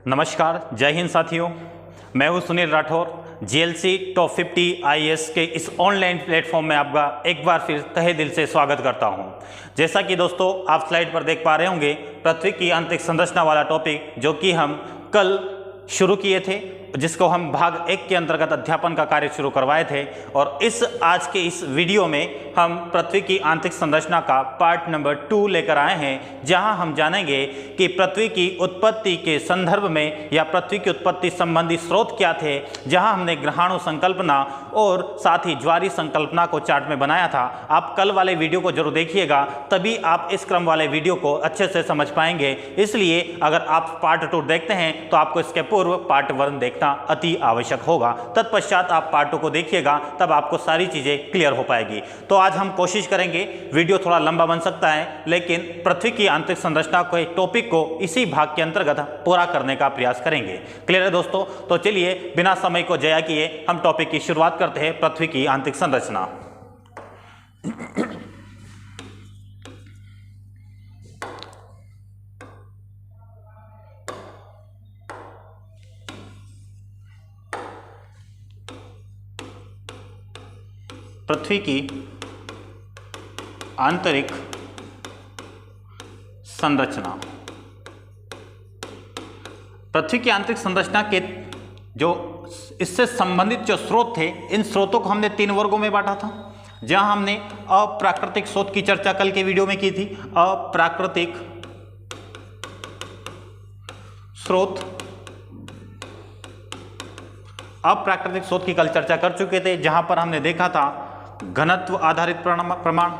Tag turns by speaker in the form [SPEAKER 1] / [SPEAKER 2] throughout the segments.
[SPEAKER 1] नमस्कार, जय हिंद साथियों। मैं हूं Sunil Rathore. GLC top 50 IAS के इस ऑनलाइन प्लेटफॉर्म में आपका एक बार फिर तहे दिल से स्वागत करता हूं। जैसा कि दोस्तों आप स्लाइड पर देख पा रहे होंगे, पृथ्वी की आंतरिक संरचना वाला टॉपिक जो कि हम कल शुरू किए थे, जिसको हम भाग 1 के अंतर्गत अध्यापन का कार्य शुरू करवाए थे। और आज के इस वीडियो में हम पृथ्वी की आंतरिक संरचना का पार्ट नंबर 2 लेकर आए हैं, जहां हम जानेंगे कि पृथ्वी की उत्पत्ति के संदर्भ में या पृथ्वी की उत्पत्ति संबंधी स्रोत क्या थे, जहां हमने ग्रहाणु संकल्पना और साथ ही ज्वारीय संकल्पना को चार्ट में बनाया था। आप कल वाले वीडियो को जरूर देखिएगा, तभी आप इस क्रम वाले वीडियो को अच्छे से समझ पाएंगे। इसलिए अगर आप पार्ट 2 देखते हैं तो आपको इसके पूर्व पार्ट 1 देखना अति आवश्यक होगा। तत्पश्चात आप पार्ट 2 को देखिएगा, तब आपको सारी चीजें क्लियर हो पाएगी। तो आज हम कोशिश करेंगे, वीडियो थोड़ा लंबा बन सकता है, लेकिन पृथ्वी की आंतरिक संरचना के टॉपिक को इसी भाग के अंतर्गत पूरा करने का प्रयास करेंगे। क्लियर है दोस्तों? तो चलिए बिना समय को जया किए हम टॉपिक की शुरुआत करते हैं। पृथ्वी की आंतरिक संरचना। पृथ्वी की आंतरिक संरचना। पृथ्वी की आंतरिक संरचना के जो इससे संबंधित जो स्रोत थे, इन स्रोतों को हमने 3 वर्गों में बांटा था, जहां हमने अप्राकृतिक स्रोत की चर्चा कल के वीडियो में की थी। अप्राकृतिक स्रोत, अप्राकृतिक स्रोत की कल चर्चा कर चुके थे, जहां पर हमने देखा था घनत्व आधारित प्रमाण,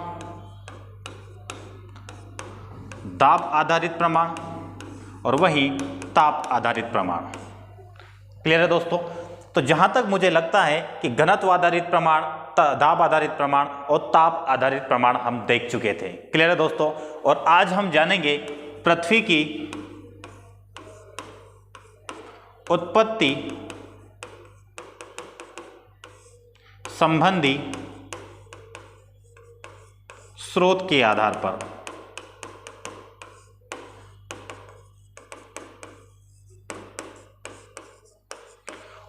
[SPEAKER 1] दाब आधारित प्रमाण और वही ताप आधारित प्रमाण। क्लियर है दोस्तों? तो जहां तक मुझे लगता है कि घनत्व आधारित प्रमाण, दाब आधारित प्रमाण और ताप आधारित प्रमाण हम देख चुके थे। क्लियर है दोस्तों? और आज हम जानेंगे पृथ्वी की उत्पत्ति संबंधी स्रोत के आधार पर।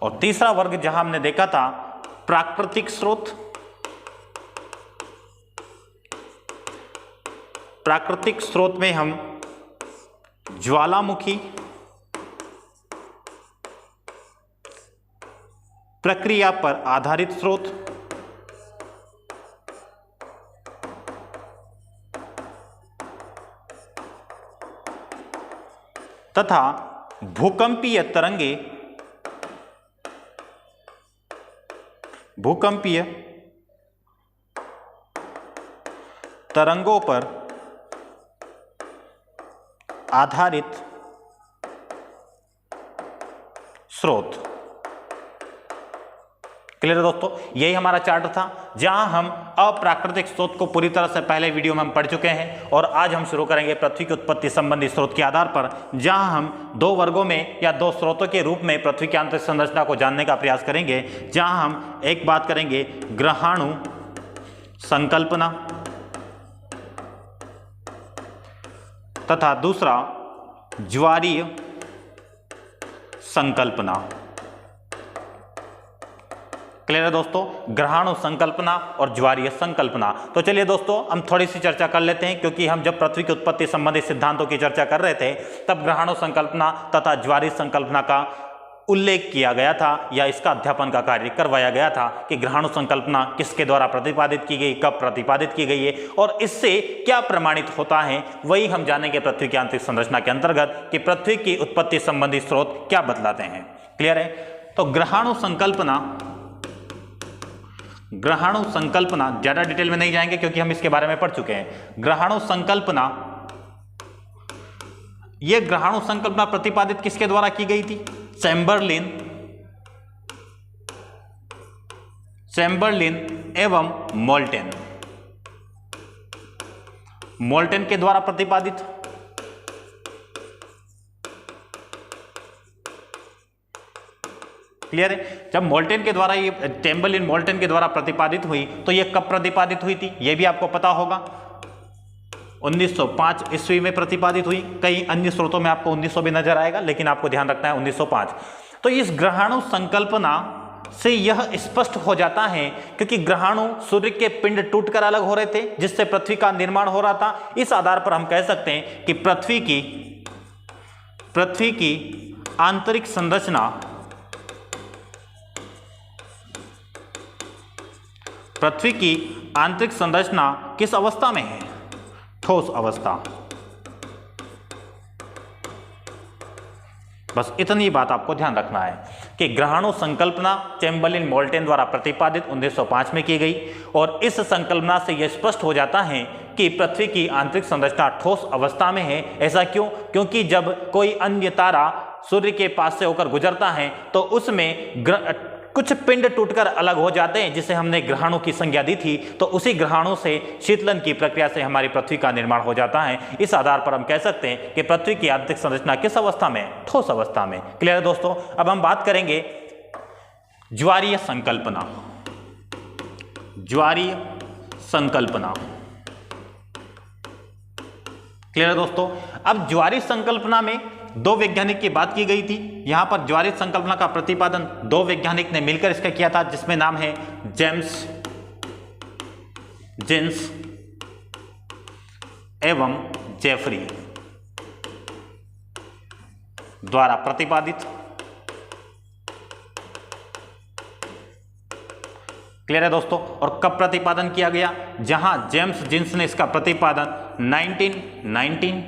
[SPEAKER 1] और तीसरा वर्ग जहां हमने देखा था प्राकृतिक स्रोत। प्राकृतिक स्रोत में हम ज्वालामुखी, प्रक्रिया पर आधारित स्रोत, तथा भूकंपीय तरंगों पर आधारित स्रोत। क्लियर है दोस्तों? यही हमारा चार्ट था, जहां हम अप्राकृतिक स्रोत को पूरी तरह से पहले वीडियो में हम पढ़ चुके हैं। और आज हम शुरू करेंगे पृथ्वी की उत्पत्ति संबंधी स्रोत के आधार पर, जहां हम 2 वर्गों में या 2 स्रोतों के रूप में पृथ्वी की आंतरिक संरचना को जानने का प्रयास करेंगे। जहां हम एक बात करेंगे ग्रहाणु संकल्पना तथा दूसरा ज्वारीय संकल्पना। क्लियर है दोस्तों? ग्रहाणु संकल्पना और ज्वारीय संकल्पना। तो चलिए दोस्तों हम थोड़ी सी चर्चा कर लेते हैं, क्योंकि हम जब पृथ्वी की उत्पत्ति संबंधी सिद्धांतों की चर्चा कर रहे थे, तब ग्रहाणु संकल्पना तथा ज्वारीय संकल्पना का उल्लेख किया गया था या इसका अध्यापन का कार्य करवाया गया था कि ग्रहाणु संकल्पना किसके द्वारा प्रतिपादित की गई, कब प्रतिपादित की गई है और इससे क्या प्रमाणित होता है। वही हम जानेंगे पृथ्वी की आंतरिक संरचना के अंतर्गत कि पृथ्वी की उत्पत्ति संबंधी स्रोत क्या बतलाते हैं। क्लियर है? तो ग्रहाणु संकल्पना ज्यादा डिटेल में नहीं जाएंगे, क्योंकि हम इसके बारे में पढ़ चुके हैं। ग्रहाणु संकल्पना, यह ग्रहाणु संकल्पना प्रतिपादित किसके द्वारा की गई थी? चैम्बरलिन एवं मोल्टेन के द्वारा प्रतिपादित। क्लियर है? जब मोल्टेन के द्वारा ये चैम्बरलिन मोल्टेन के द्वारा प्रतिपादित हुई, तो ये कब प्रतिपादित हुई थी ये भी आपको पता होगा। 1905 ईस्वी में प्रतिपादित हुई। कई अन्य स्रोतों में आपको 1900 भी नजर आएगा, लेकिन आपको ध्यान रखना है 1905। तो इस ग्रहाणु संकल्पना से यह स्पष्ट हो जाता है, क्योंकि ग्रहाणु सूर्य के पिंड टूटकर अलग हो रहे थे, जिससे पृथ्वी का निर्माण हो रहा था। इस आधार पर हम कह सकते हैं कि पृथ्वी की आंतरिक संरचना किस अवस्था में है? ठोस अवस्था। बस इतनी बात आपको ध्यान रखना है कि ग्रहाणु संकल्पना चैम्बरलिन मोल्टेन द्वारा प्रतिपादित 1905 में की गई, और इस संकल्पना से यह स्पष्ट हो जाता है कि पृथ्वी की आंतरिक संरचना ठोस अवस्था में है। ऐसा क्यों? क्योंकि जब कोई अन्य तारा सूर्य के पास से होकर गुजरता है तो उसमें कुछ पिंड टूटकर अलग हो जाते हैं, जिसे हमने ग्रहाणु की संज्ञा दी थी। तो उसी ग्रहाणु से शीतलन की प्रक्रिया से हमारी पृथ्वी का निर्माण हो जाता है। इस आधार पर हम कह सकते हैं कि पृथ्वी की आंतरिक संरचना किस अवस्था में? ठोस अवस्था में। क्लियर है दोस्तों? अब हम बात करेंगे ज्वारीय संकल्पना। ज्वारीय संकल्पना। क्लियर है दोस्तों? अब ज्वारीय संकल्पना में दो वैज्ञानिक की बात की गई थी। यहां पर ज्वारीय संकल्पना का प्रतिपादन दो वैज्ञानिक ने मिलकर इसका किया था, जिसमें नाम है जेम्स जिन्स एवं जेफरी द्वारा प्रतिपादित। क्लियर है दोस्तों? और कब प्रतिपादन किया गया? जहां जेम्स जिन्स ने इसका प्रतिपादन 1919,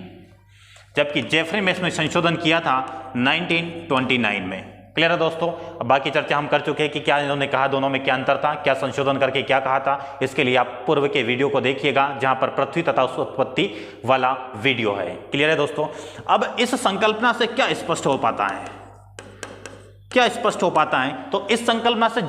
[SPEAKER 1] जबकि जेफरी में इसमें संशोधन किया था 1929 में। क्लियर है दोस्तों? अब बाकी चर्चा हम कर चुके हैं कि क्या इन्होंने कहा, दोनों में क्या अंतर था, क्या संशोधन करके क्या कहा था। इसके लिए आप पूर्व के वीडियो को देखिएगा, जहां पर पृथ्वी तथा उसकी उत्पत्ति वाला वीडियो है। क्लियर है दोस्तों? अब इस संकल्पना से क्या स्पष्ट हो पाता है? क्या स्पष्ट हो पाता है? तो इस संकल्पना से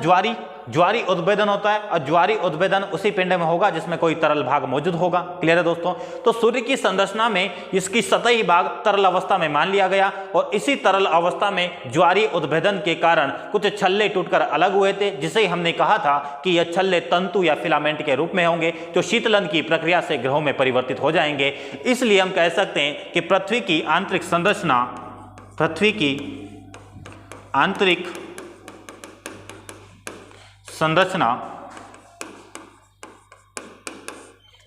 [SPEAKER 1] ज्वारी उद्भेदन होता है, और ज्वारी उद्भेदन उसी पिंड में होगा जिसमें कोई तरल भाग मौजूद होगा। क्लियर है दोस्तों? तो सूर्य की संरचना में इसकी सतही भाग तरल अवस्था में मान लिया गया, और इसी तरल अवस्था में ज्वारी उद्भेदन के कारण कुछ छल्ले टूटकर अलग हुए थे, जिसे हमने कहा था कि यह छल्ले तंतु या फिलामेंट के रूप में होंगे, जो शीतलन की प्रक्रिया से ग्रहों में परिवर्तित हो जाएंगे। इसलिए हम कह सकते हैं कि पृथ्वी की आंतरिक संरचना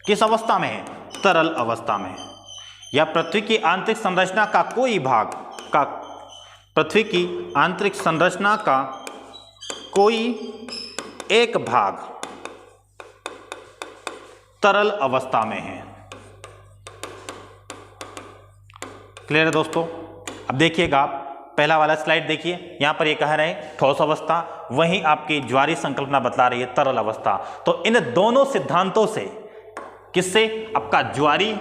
[SPEAKER 1] किस अवस्था में है? तरल अवस्था में। या पृथ्वी की आंतरिक संरचना का कोई भाग पृथ्वी की आंतरिक संरचना का कोई एक भाग तरल अवस्था में है। क्लियर है दोस्तों? अब देखिएगा आप पहला वाला स्लाइड देखिए, यहां पर ये कह रहे हैं ठोस अवस्था, वहीं आपकी ज्वारीय संकल्पना बतला रही है तरल अवस्था। तो इन दोनों सिद्धांतों से, किससे? आपका ज्वारी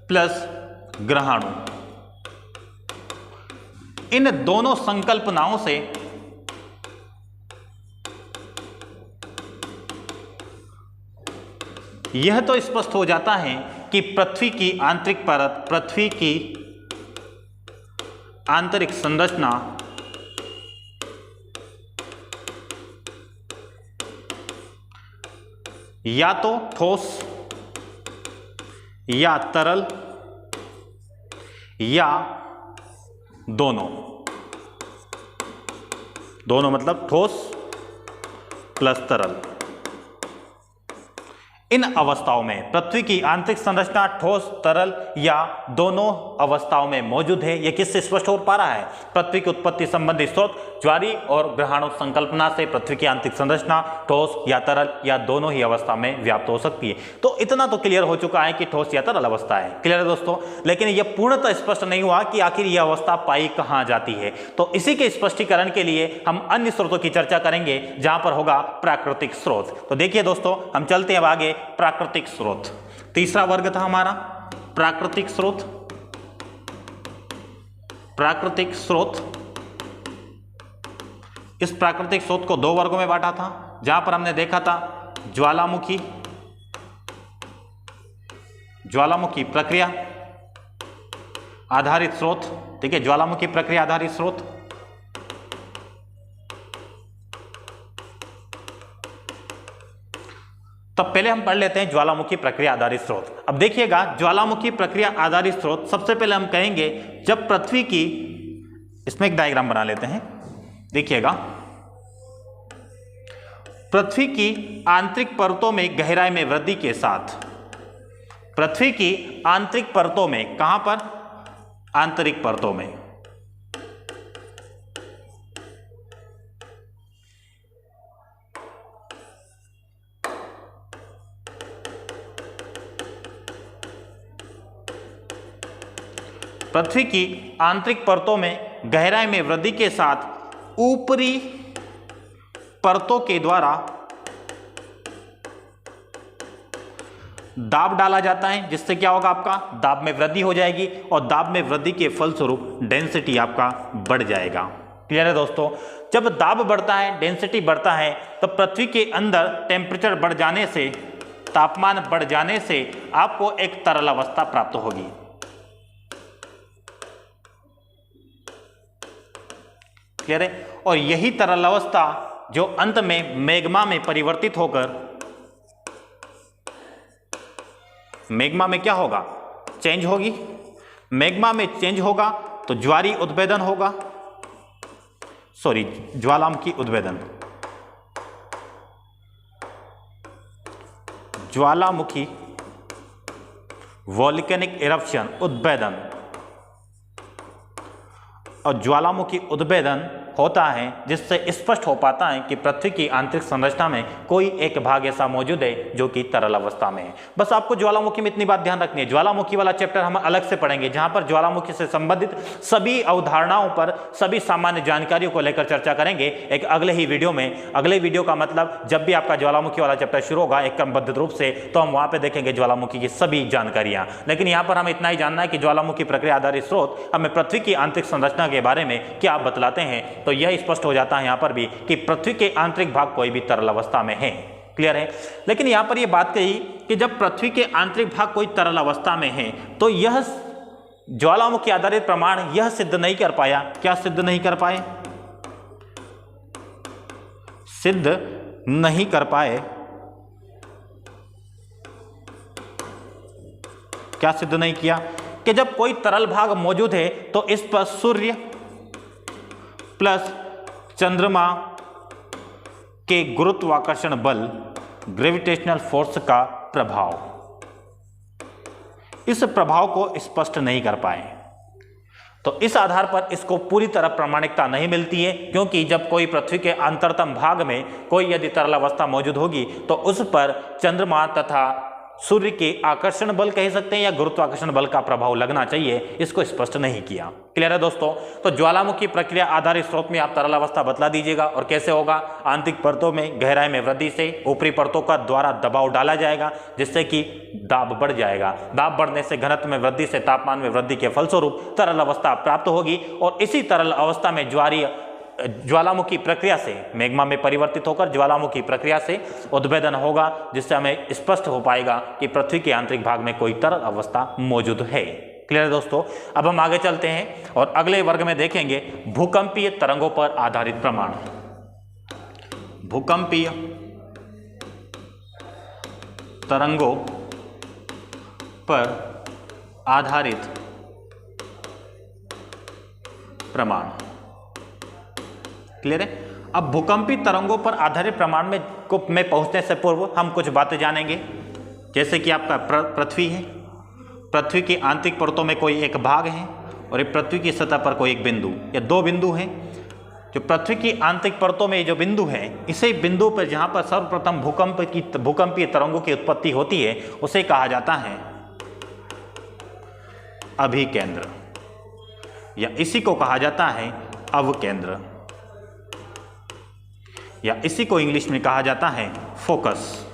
[SPEAKER 1] प्लस ग्रहाणु, इन दोनों संकल्पनाओं से यह तो स्पष्ट हो जाता है कि पृथ्वी की आंतरिक परत, पृथ्वी की आंतरिक संरचना या तो ठोस या तरल या दोनों मतलब ठोस प्लस तरल। इन अवस्थाओं में पृथ्वी की आंतरिक संरचना ठोस, तरल या दोनों अवस्थाओं में मौजूद है। यह किससे स्पष्ट हो पा रहा है? पृथ्वी की उत्पत्ति संबंधी स्रोत ज्वारी और ग्रहाणु संकल्पना से पृथ्वी की आंतरिक संरचना ठोस या तरल या दोनों ही अवस्था में व्याप्त हो सकती है। तो इतना तो क्लियर हो चुका है कि ठोस या तरल अवस्था है। क्लियर है दोस्तों? लेकिन यह पूर्णतः स्पष्ट नहीं हुआ कि आखिर यह अवस्था पाई कहां जाती है। तो इसी के स्पष्टीकरण के लिए हम अन्य स्रोतों की चर्चा करेंगे, जहां पर होगा प्राकृतिक स्रोत। तो देखिए दोस्तों, हम चलते हैं अब आगे। प्राकृतिक स्रोत तीसरा वर्ग था हमारा, प्राकृतिक स्रोत। प्राकृतिक स्रोत, इस प्राकृतिक स्रोत को दो वर्गों में बांटा था, जहां पर हमने देखा था ज्वालामुखी प्रक्रिया आधारित स्रोत। ठीक है, ज्वालामुखी प्रक्रिया आधारित स्रोत, तो पहले हम पढ़ लेते हैं ज्वालामुखी प्रक्रिया आधारित स्रोत। अब देखिएगा, ज्वालामुखी प्रक्रिया आधारित स्रोत सबसे पहले हम कहेंगे जब पृथ्वी की, इसमें एक डायग्राम बना लेते हैं। देखिएगा, पृथ्वी की आंतरिक परतों में गहराई में वृद्धि के साथ, पृथ्वी की आंतरिक परतों में, कहां पर? आंतरिक परतों में, पृथ्वी की आंतरिक परतों में गहराई में वृद्धि के साथ ऊपरी परतों के द्वारा दाब डाला जाता है, जिससे क्या होगा? आपका दाब में वृद्धि हो जाएगी और दाब में वृद्धि के फलस्वरूप डेंसिटी आपका बढ़ जाएगा। क्लियर है दोस्तों? जब दाब बढ़ता है, डेंसिटी बढ़ता है, तो पृथ्वी के अंदर टेम्परेचर बढ़ जाने से, तापमान बढ़ जाने से आपको एक तरल अवस्था प्राप्त होगी। क्लियर है? और यही तरल अवस्था जो अंत में मैग्मा में परिवर्तित होकर, मैग्मा में क्या होगा? चेंज होगी। मैग्मा में चेंज होगा तो ज्वारी उद्भेदन होगा, सॉरी, ज्वालामुखी उद्भेदन, ज्वालामुखी वोल्केनिक इरप्शन उद्भेदन। और ज्वालामुखी उद्भेदन होता है जिससे स्पष्ट हो पाता है कि पृथ्वी की आंतरिक संरचना में कोई एक भाग ऐसा मौजूद है जो कि तरल अवस्था में है। बस आपको ज्वालामुखी में इतनी बात ध्यान रखनी है। ज्वालामुखी वाला चैप्टर हम अलग से पढ़ेंगे, जहां पर ज्वालामुखी से संबंधित सभी अवधारणाओं पर, सभी सामान्य जानकारियों को लेकर चर्चा करेंगे एक अगले ही वीडियो में। अगले वीडियो का मतलब जब भी आपका ज्वालामुखी वाला चैप्टर शुरू होगा एक क्रमबद्ध रूप से, तो हम वहां पर देखेंगे ज्वालामुखी की सभी जानकारियां। लेकिन यहां पर हमें इतना ही जानना है कि ज्वालामुखी प्रक्रिया आधारित स्रोत हमें पृथ्वी की आंतरिक संरचना के बारे में क्या बतलाते हैं, तो यह स्पष्ट हो जाता है यहां पर भी कि पृथ्वी के आंतरिक भाग कोई भी तरल अवस्था में है। क्लियर है? लेकिन यहां पर यह बात कही कि जब पृथ्वी के आंतरिक भाग कोई तरल अवस्था में है तो यह ज्वालामुखी आधारित प्रमाण यह सिद्ध नहीं कर पाया। क्या सिद्ध नहीं कर पाए? सिद्ध नहीं कर पाए। क्या सिद्ध नहीं किया? कि जब कोई तरल भाग मौजूद है तो इस पर सूर्य प्लस चंद्रमा के गुरुत्वाकर्षण बल, ग्रेविटेशनल फोर्स का प्रभाव, इस प्रभाव को स्पष्ट नहीं कर पाए। तो इस आधार पर इसको पूरी तरह प्रामाणिकता नहीं मिलती है, क्योंकि जब कोई पृथ्वी के अंतरतम भाग में कोई यदि तरल अवस्था मौजूद होगी तो उस पर चंद्रमा तथा सूर्य के आकर्षण बल कह सकते हैं या गुरुत्वाकर्षण बल का प्रभाव लगना चाहिए, इसको स्पष्ट नहीं किया। क्लियर है दोस्तों? तो ज्वालामुखी प्रक्रिया आधारित स्रोत में आप तरल अवस्था बतला दीजिएगा। और कैसे होगा? आंतरिक परतों में गहराई में वृद्धि से ऊपरी परतों का द्वारा दबाव डाला जाएगा, जिससे कि दाब बढ़ जाएगा। दाब बढ़ने से घनत्व में वृद्धि से तापमान में वृद्धि के फलस्वरूप तरल अवस्था प्राप्त होगी और इसी तरल अवस्था में ज्वालामुखी प्रक्रिया से मैग्मा में परिवर्तित होकर ज्वालामुखी प्रक्रिया से उद्भेदन होगा, जिससे हमें स्पष्ट हो पाएगा कि पृथ्वी के आंतरिक भाग में कोई तरल अवस्था मौजूद है। क्लियर है दोस्तों? अब हम आगे चलते हैं और अगले वर्ग में देखेंगे भूकंपीय तरंगों पर आधारित प्रमाण। भूकंपीय तरंगों पर आधारित प्रमाण। क्लियर है? अब भूकंपीय तरंगों पर आधारित प्रमाण में पहुंचने से पूर्व हम कुछ बातें जानेंगे। जैसे कि आपका पृथ्वी है, पृथ्वी की आंतरिक परतों में कोई एक भाग है और एक पृथ्वी की सतह पर कोई एक बिंदु या दो बिंदु हैं। जो पृथ्वी की आंतरिक परतों में जो बिंदु है, इसे बिंदु पर जहां पर सर्वप्रथम भूकंपीय तरंगों की उत्पत्ति होती है उसे कहा जाता है अभिकेंद्र, या इसी को कहा जाता है अवकेंद्र, या इसी को इंग्लिश में कहा जाता है फोकस।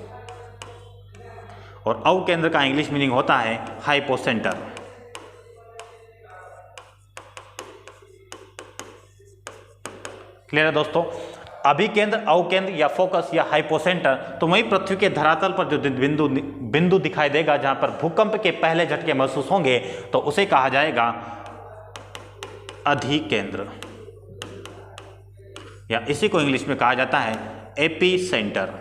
[SPEAKER 1] और अवकेंद्र का इंग्लिश मीनिंग होता है हाइपोसेंटर। क्लियर है दोस्तों? अभिकेंद्र, अवकेंद्र या फोकस या हाइपोसेंटर, तो वही पृथ्वी के धरातल पर जो बिंदु दिखाई देगा जहां पर भूकंप के पहले झटके महसूस होंगे, तो उसे कहा जाएगा अधिकेंद्र, या इसी को इंग्लिश में कहा जाता है एपी सेंटर।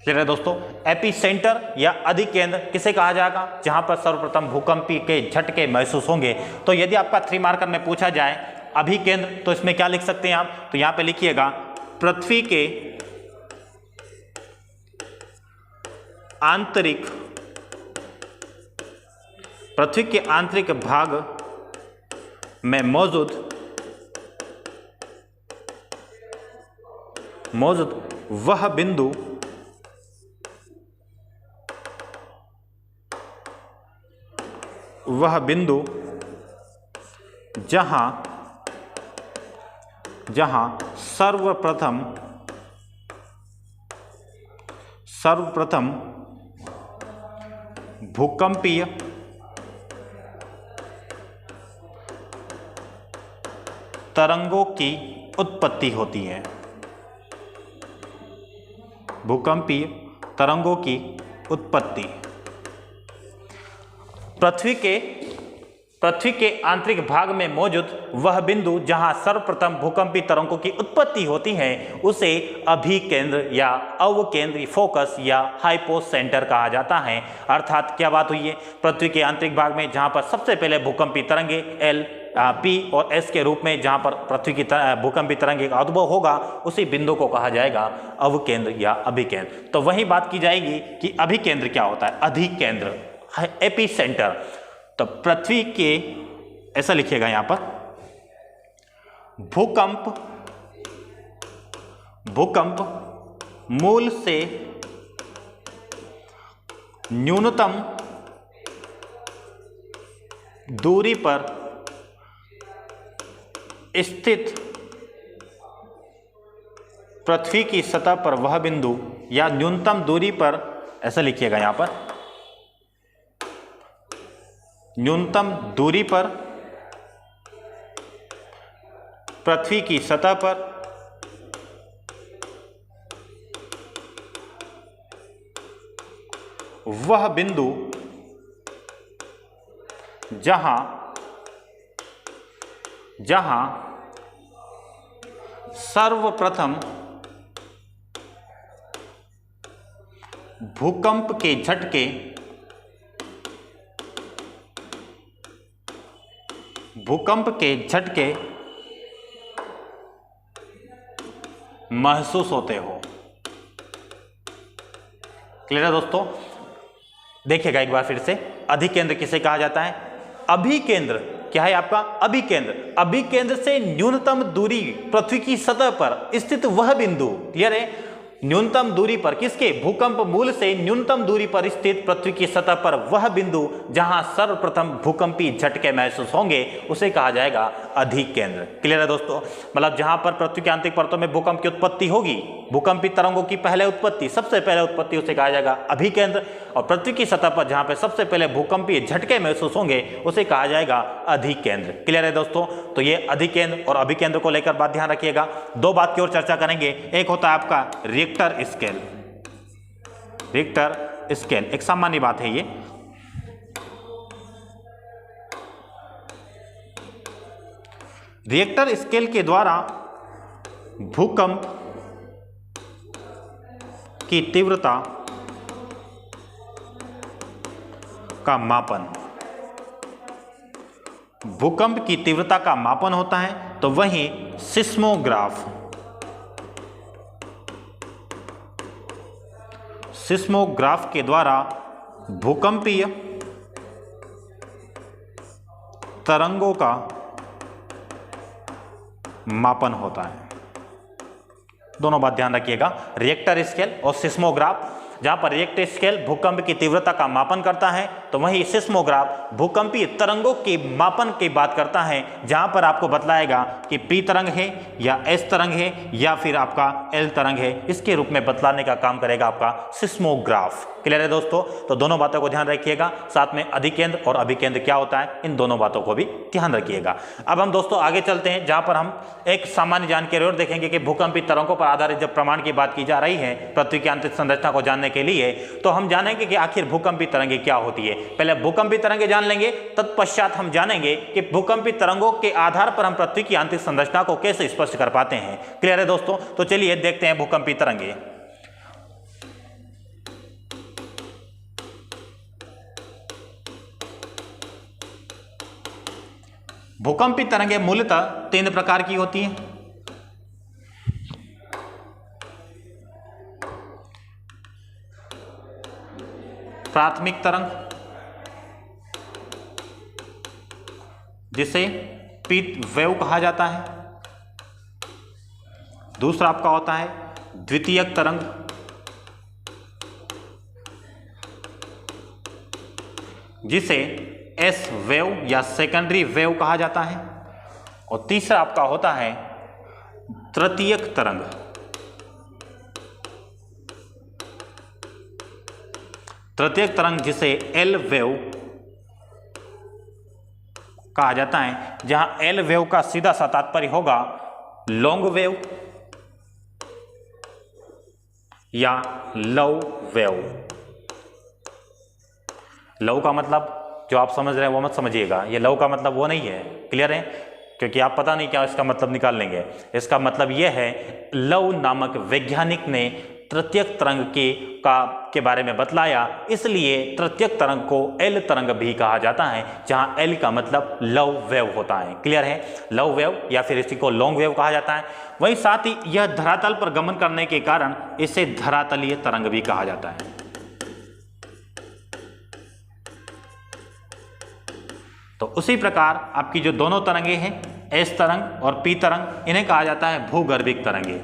[SPEAKER 1] क्लियर है दोस्तों। एपी सेंटर या अधिकेंद्र किसे कहा जाएगा, जहां पर सर्वप्रथम भूकंपी के झटके महसूस होंगे। तो यदि आपका 3 मार्कर में पूछा जाए अभिकेंद्र, तो इसमें क्या लिख सकते हैं आप, तो यहां पे लिखिएगा पृथ्वी के आंतरिक भाग में मौजूद वह बिंदु जहां सर्वप्रथम भूकंपीय तरंगों की उत्पत्ति होती है। भूकंपीय तरंगों की उत्पत्ति पृथ्वी के आंतरिक भाग में मौजूद वह बिंदु जहां सर्वप्रथम भूकंपी तरंगों की उत्पत्ति होती है उसे अभिकेंद्र या अवकेंद्री फोकस या हाइपोसेंटर कहा जाता है। अर्थात क्या बात हुई है, पृथ्वी के आंतरिक भाग में जहां पर सबसे पहले भूकंपी तरंगे एल, पी और एस के रूप में जहां पर पृथ्वी की भूकंपी तरंगे का उद्भव होगा, उसी बिंदु को कहा जाएगा अवकेंद्र या अभिकेंद्र। तो वही बात की जाएगी कि अभिकेंद्र क्या होता है, अधिकेंद्र, एपी सेंटर। तो पृथ्वी के, ऐसा लिखिएगा यहां पर, भूकंप मूल से न्यूनतम दूरी पर स्थित पृथ्वी की सतह पर वह बिंदु या न्यूनतम दूरी पर, ऐसा लिखिएगा यहां पर, न्यूनतम दूरी पर पृथ्वी की सतह पर वह बिंदु जहां सर्वप्रथम भूकंप के झटके महसूस होते हो। क्लियर है दोस्तों। देखिएगा एक बार फिर से, अधिकेंद्र किसे कहा जाता है, अभिकेंद्र क्या है आपका, अभिकेंद्र से न्यूनतम दूरी पृथ्वी की सतह पर स्थित वह बिंदु, क्लियर है, न्यूनतम दूरी पर, किसके, भूकंप मूल से न्यूनतम दूरी पर स्थित पृथ्वी की सतह पर वह बिंदु जहां सर्वप्रथम भूकंपी झटके महसूस होंगे उसे कहा जाएगा अधिकेंद्र। क्लियर है दोस्तों। मतलब जहां पर पृथ्वी की आंतरिक परतों में भूकंप की उत्पत्ति होगी, भूकंपी तरंगों की सबसे पहले उत्पत्ति उसे कहा जाएगा अभिकेंद्र, और पृथ्वी की सतह पर जहां पर सबसे पहले भूकंपीय झटके महसूस होंगे उसे कहा जाएगा अधिकेंद्र। क्लियर है दोस्तों। तो ये अधिकेंद्र और अभिकेंद्र को लेकर बात ध्यान रखिएगा। दो बात की ओर चर्चा करेंगे। एक होता है आपका रिक्टर स्केल, एक सामान्य बात है ये। रिक्टर स्केल के द्वारा भूकंप की तीव्रता का मापन, भूकंप की तीव्रता का मापन होता है। तो वहीं सिस्मोग्राफ के द्वारा भूकंपीय तरंगों का मापन होता है। दोनों बात ध्यान रखिएगा, रिएक्टर स्केल और सिस्मोग्राफ। जहां पर रिएक्टर स्केल भूकंप की तीव्रता का मापन करता है, तो वहीं सिस्मोग्राफ भूकंपीय तरंगों के मापन की बात करता है, जहां पर आपको बतलाएगा कि पी तरंग है या एस तरंग है या फिर आपका एल तरंग है, इसके रूप में बतलाने का काम करेगा आपका सिस्मोग्राफ। क्लियर है दोस्तों। तो दोनों बातों को ध्यान रखिएगा, साथ में अधिकेंद्र और अभिकेंद्र क्या होता है, इन दोनों बातों को भी ध्यान रखिएगा। अब हम दोस्तों आगे चलते हैं, जहां पर हम एक सामान्य जानकारी और देखेंगे कि भूकंपी तरंगों पर आधारित जब प्रमाण की बात की जा रही है पृथ्वी की आंतरिक संरचना को जानने के लिए, तो हम जानेंगे कि आखिर भूकंपी तरंगे क्या होती है। पहले भूकंपी तरंगे जान लेंगे, तत्पश्चात हम जानेंगे कि भूकंपी तरंगों के आधार पर हम पृथ्वी की आंतरिक संरचना को कैसे स्पष्ट कर पाते हैं। क्लियर है दोस्तों। तो चलिए देखते हैं भूकंपी तरंगे। भूकंपी तरंगें मूलतः 3 प्रकार की होती हैं। प्राथमिक तरंग, जिसे पीत वेव कहा जाता है। दूसरा आपका होता है द्वितीयक तरंग, जिसे एस वेव या सेकेंडरी वेव कहा जाता है। और तीसरा आपका होता है तृतीयक तरंग। तृतीयक तरंग जिसे एल वेव कहा जाता है, जहां एल वेव का सीधा सा तात्पर्य होगा लॉन्ग वेव या लव वेव। लव का मतलब जो आप समझ रहे हैं वो मत समझिएगा, ये लव का मतलब वो नहीं है, क्लियर है? क्योंकि आप पता नहीं क्या इसका मतलब निकाल लेंगे। इसका मतलब यह है, लव नामक वैज्ञानिक ने तृतीयक तरंग के बारे में बतलाया, इसलिए तृतीयक तरंग को एल तरंग भी कहा जाता है, जहां एल का मतलब लव वेव होता है। क्लियर है? लव वेव या फिर इसी को लॉन्ग वेव कहा जाता है। वहीं साथ ही यह धरातल पर गमन करने के कारण इसे धरातलीय तरंग भी कहा जाता है। तो उसी प्रकार आपकी जो दोनों तरंगे हैं, एस तरंग और पी तरंग, इन्हें कहा जाता है भूगर्भिक तरंगे।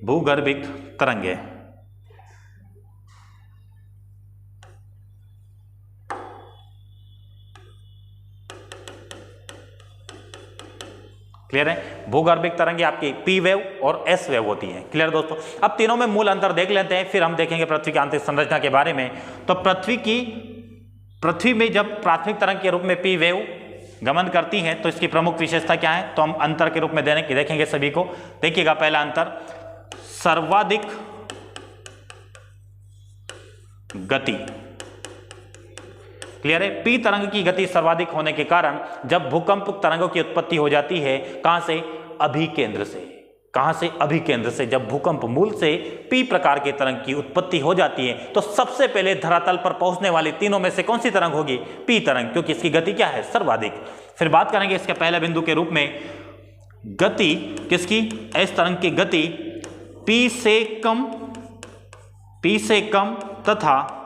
[SPEAKER 1] भूगर्भिक तरंगे। क्लियर है? भूगर्भिक तरंगे आपकी पी वेव और एस वेव होती है। क्लियर दोस्तों? अब तीनों में मूल अंतर देख लेते हैं, फिर हम देखेंगे पृथ्वी की आंतरिक संरचना के बारे में। तो पृथ्वी में जब प्राथमिक तरंग के रूप में पी वेव गमन करती है तो इसकी प्रमुख विशेषता क्या है, तो हम अंतर के रूप में देखेंगे सभी को। देखिएगा, पहला अंतर, सर्वाधिक गति। क्लियर है? पी तरंग की गति सर्वाधिक होने के कारण जब भूकंप तरंगों की उत्पत्ति हो जाती है, कहां से? अभिकेंद्र से। कहां से? अभिकेंद्र से। जब भूकंप मूल से पी प्रकार के तरंग की उत्पत्ति हो जाती है तो सबसे पहले धरातल पर पहुंचने वाली तीनों में से कौन सी तरंग होगी? पी तरंग, क्योंकि इसकी गति क्या है? सर्वाधिक। फिर बात करेंगे इसके पहले बिंदु के रूप में, गति किसकी? एस तरंग की गति पी से कम तथा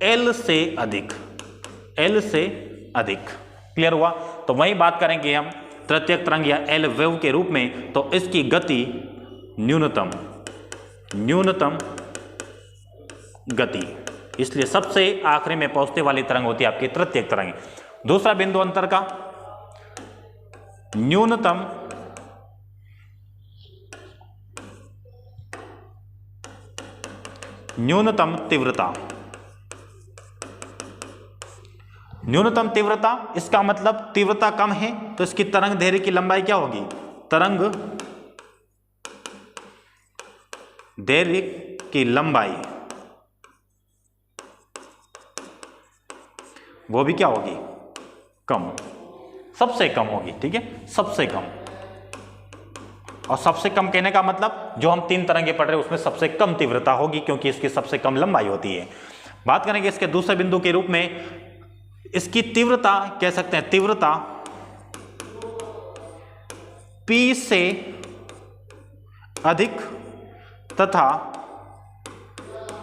[SPEAKER 1] एल से अधिक। क्लियर हुआ? तो वही बात करेंगे हम तृतीयक तरंग या एल वेव के रूप में, तो इसकी गति न्यूनतम गति, इसलिए सबसे आखिरी में पहुंचने वाली तरंग होती है आपकी तृतीयक तरंग। दूसरा बिंदु अंतर का, न्यूनतम तीव्रता। न्यूनतम तीव्रता, इसका मतलब तीव्रता कम है तो इसकी तरंग दैर्घ्य की लंबाई क्या होगी? तरंग दैर्घ्य की लंबाई वो भी क्या होगी? कम, सबसे कम होगी। ठीक है? सबसे कम। और सबसे कम कहने का मतलब जो हम 3 तरंगे पढ़ रहे हैं उसमें सबसे कम तीव्रता होगी, क्योंकि इसकी सबसे कम लंबाई होती है। बात करेंगे इसके दूसरे बिंदु के रूप में, इसकी तीव्रता कह सकते हैं, तीव्रता P से अधिक तथा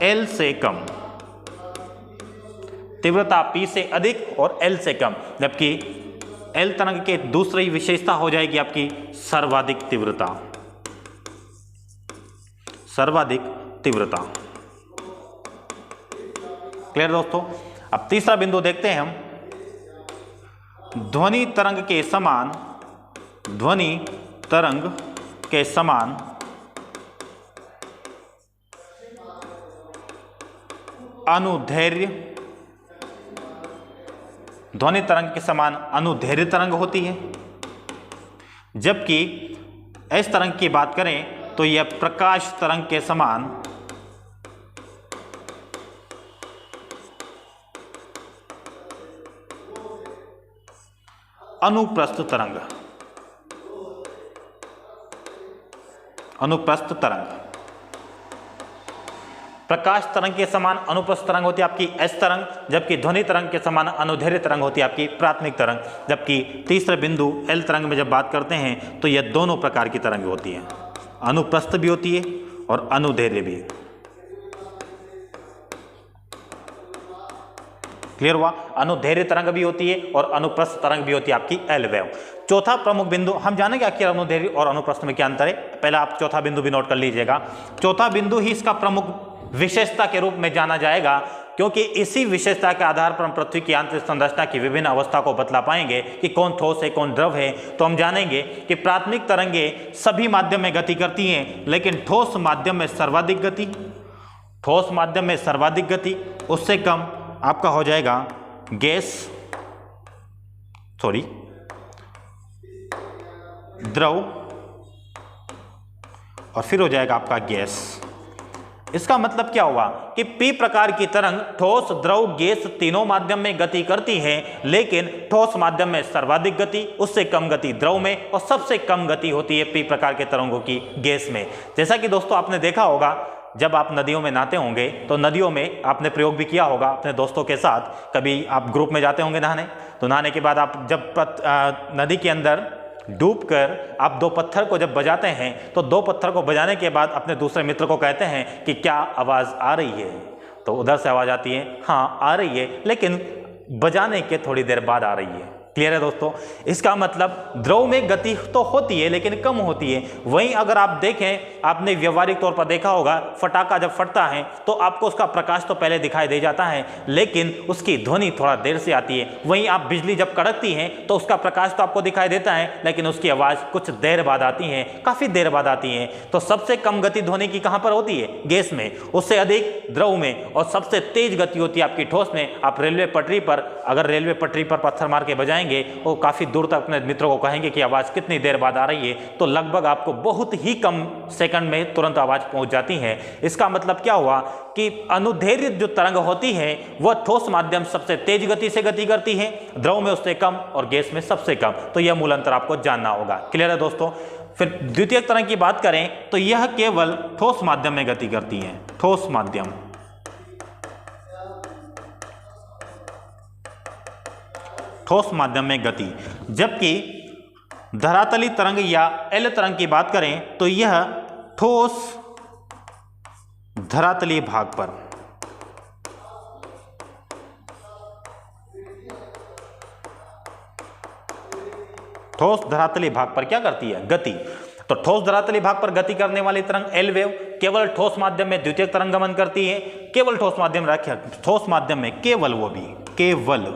[SPEAKER 1] L से कम। तीव्रता P से अधिक और L से कम, जबकि L तरंग के दूसरी विशेषता हो जाएगी आपकी सर्वाधिक तीव्रता। क्लियर दोस्तों? अब तीसरा बिंदु देखते हैं हम, ध्वनि तरंग के समान अनुदैर्घ्य, ध्वनि तरंग के समान अनुदैर्घ्य तरंग होती है, जबकि इस तरंग की बात करें तो यह प्रकाश तरंग के समान अनुप्रस्थ तरंग। प्रकाश तरंग के समान अनुप्रस्थ तरंग होती है आपकी एस तरंग, जबकि ध्वनि तरंग के समान अनुदैर्ध्य तरंग होती है आपकी प्राथमिक तरंग। जबकि तीसरे बिंदु एल तरंग में जब बात करते हैं तो यह दोनों प्रकार की तरंग होती है, अनुप्रस्थ भी होती है और अनुदैर्ध्य भी। क्लियर हुआ? अनुदैर्ध्य तरंग भी होती है और अनुप्रस्थ तरंग भी होती है आपकी एल वेव। चौथा प्रमुख बिंदु हम जानेंगे आखिर अनुदैर्ध्य और अनुप्रस्थ में क्या अंतर है। पहले आप चौथा बिंदु भी नोट कर लीजिएगा। चौथा बिंदु ही इसका प्रमुख विशेषता के रूप में जाना जाएगा, क्योंकि इसी विशेषता के आधार पर हम पृथ्वी की आंतरिक संरचना की विभिन्न अवस्था को बतला पाएंगे कि कौन ठोस है कौन द्रव है। तो हम जानेंगे कि प्राथमिक तरंगे सभी माध्यम में गति करती हैं, लेकिन ठोस माध्यम में सर्वाधिक गति, ठोस माध्यम में सर्वाधिक गति, उससे कम आपका हो जाएगा द्रव, और फिर हो जाएगा आपका गैस। इसका मतलब क्या हुआ कि पी प्रकार की तरंग ठोस, द्रव, गैस तीनों माध्यम में गति करती है, लेकिन ठोस माध्यम में सर्वाधिक गति, उससे कम गति द्रव में, और सबसे कम गति होती है पी प्रकार के तरंगों की गैस में। जैसा कि दोस्तों आपने देखा होगा, जब आप नदियों में नहाते होंगे तो नदियों में आपने प्रयोग भी किया होगा अपने दोस्तों के साथ। कभी आप ग्रुप में जाते होंगे नहाने, तो नहाने के बाद आप जब नदी के अंदर डूबकर आप दो पत्थर को जब बजाते हैं, तो दो पत्थर को बजाने के बाद अपने दूसरे मित्र को कहते हैं कि क्या आवाज़ आ रही है? तो उधर से आवाज़ आती है, हाँ आ रही है, लेकिन बजाने के थोड़ी देर बाद आ रही है। क्लियर है दोस्तों? इसका मतलब द्रव में गति तो होती है लेकिन कम होती है। वहीं अगर आप देखें, आपने व्यवहारिक तौर पर देखा होगा, फटाका जब फटता है तो आपको उसका प्रकाश तो पहले दिखाई दे जाता है, लेकिन उसकी ध्वनि थोड़ा देर से आती है। वहीं आप बिजली जब कड़कती है तो उसका प्रकाश तो आपको दिखाई देता है, लेकिन उसकी आवाज़ कुछ देर बाद आती है, काफ़ी देर बाद आती है। तो सबसे कम गति ध्वनि की कहाँ पर होती है? गैस में। उससे अधिक द्रव में, और सबसे तेज गति होती है आपकी ठोस में। आप रेलवे पटरी पर, अगर रेलवे पटरी पर पत्थर मार के बजाएंगे, वो काफी दूर तक अपने मित्रों को कहेंगे कि आवाज कितनी देर बाद आ रही है, तो लगभग आपको बहुत ही कम सेकंड में तुरंत आवाज पहुंच जाती है। इसका मतलब क्या हुआ कि अनुदैर्ध्य जो तरंग होती है वह ठोस माध्यम सबसे तेज गति से गति करती है, द्रव में उससे कम और गैस में सबसे कम। तो यह मूल अंतर आपको जानना होगा। क्लियर है दोस्तों? फिर द्वितीय तरंग की बात करें तो यह केवल ठोस माध्यम में गति करती है, ठोस माध्यम। ठोस माध्यम में गति। जबकि धरातली तरंग या एल तरंग की बात करें तो यह ठोस धरातलीय भाग पर, ठोस धरातलीय भाग पर क्या करती है? गति। तो ठोस धरातलीय भाग पर गति करने वाली तरंग एल वेव केवल ठोस माध्यम में द्वितीयक तरंग गमन करती है। केवल ठोस माध्यम रखिए, ठोस माध्यम में केवल, वो भी केवल,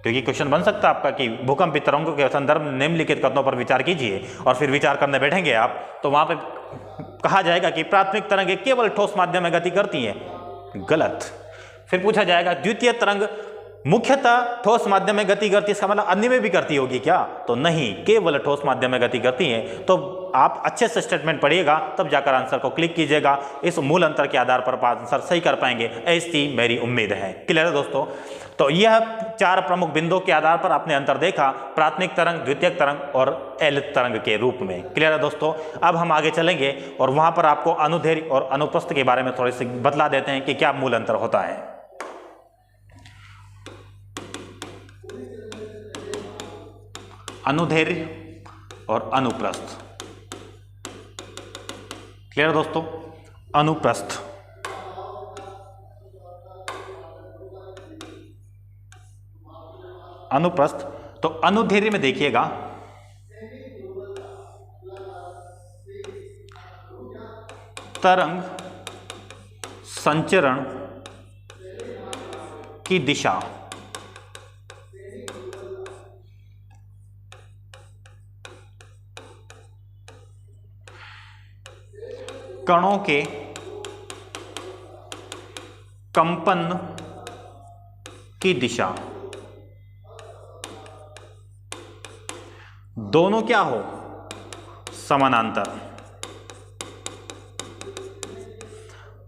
[SPEAKER 1] क्योंकि क्वेश्चन बन सकता है आपका कि भूकंपीय तरंगों के संदर्भ में निम्नलिखित कथनों पर विचार कीजिए, और फिर विचार करने बैठेंगे आप तो वहां पे कहा जाएगा कि प्राथमिक तरंगें केवल ठोस माध्यम में गति करती हैं। गलत। फिर पूछा जाएगा द्वितीय तरंग मुख्यतः ठोस माध्यम में गति करती है, इसका मतलब अन्य में भी करती होगी क्या? तो नहीं, केवल ठोस माध्यम में गति करती है। तो आप अच्छे से स्टेटमेंट पढ़िएगा, तब जाकर आंसर को क्लिक कीजिएगा। इस मूल अंतर के आधार पर आंसर सही कर पाएंगे, ऐसी मेरी उम्मीद है। क्लियर है दोस्तों? तो यह चार प्रमुख बिंदुओं के आधार पर आपने अंतर देखा, प्राथमिक तरंग, द्वितीयक तरंग और एल तरंग के रूप में। क्लियर है दोस्तों? अब हम आगे चलेंगे और वहां पर आपको अनुदैर्ध्य और अनुप्रस्थ के बारे में थोड़ी सी बतला देते हैं कि क्या मूल अंतर होता है। अनुदैर्ध्य और अनुप्रस्थ। क्लियर है दोस्तों? अनुप्रस्थ, अनुप्रस्थ। तो अनुदैर्ध्य में देखिएगा, तरंग संचरण की दिशा, कणों के कंपन की दिशा, दोनों क्या हो? समानांतर।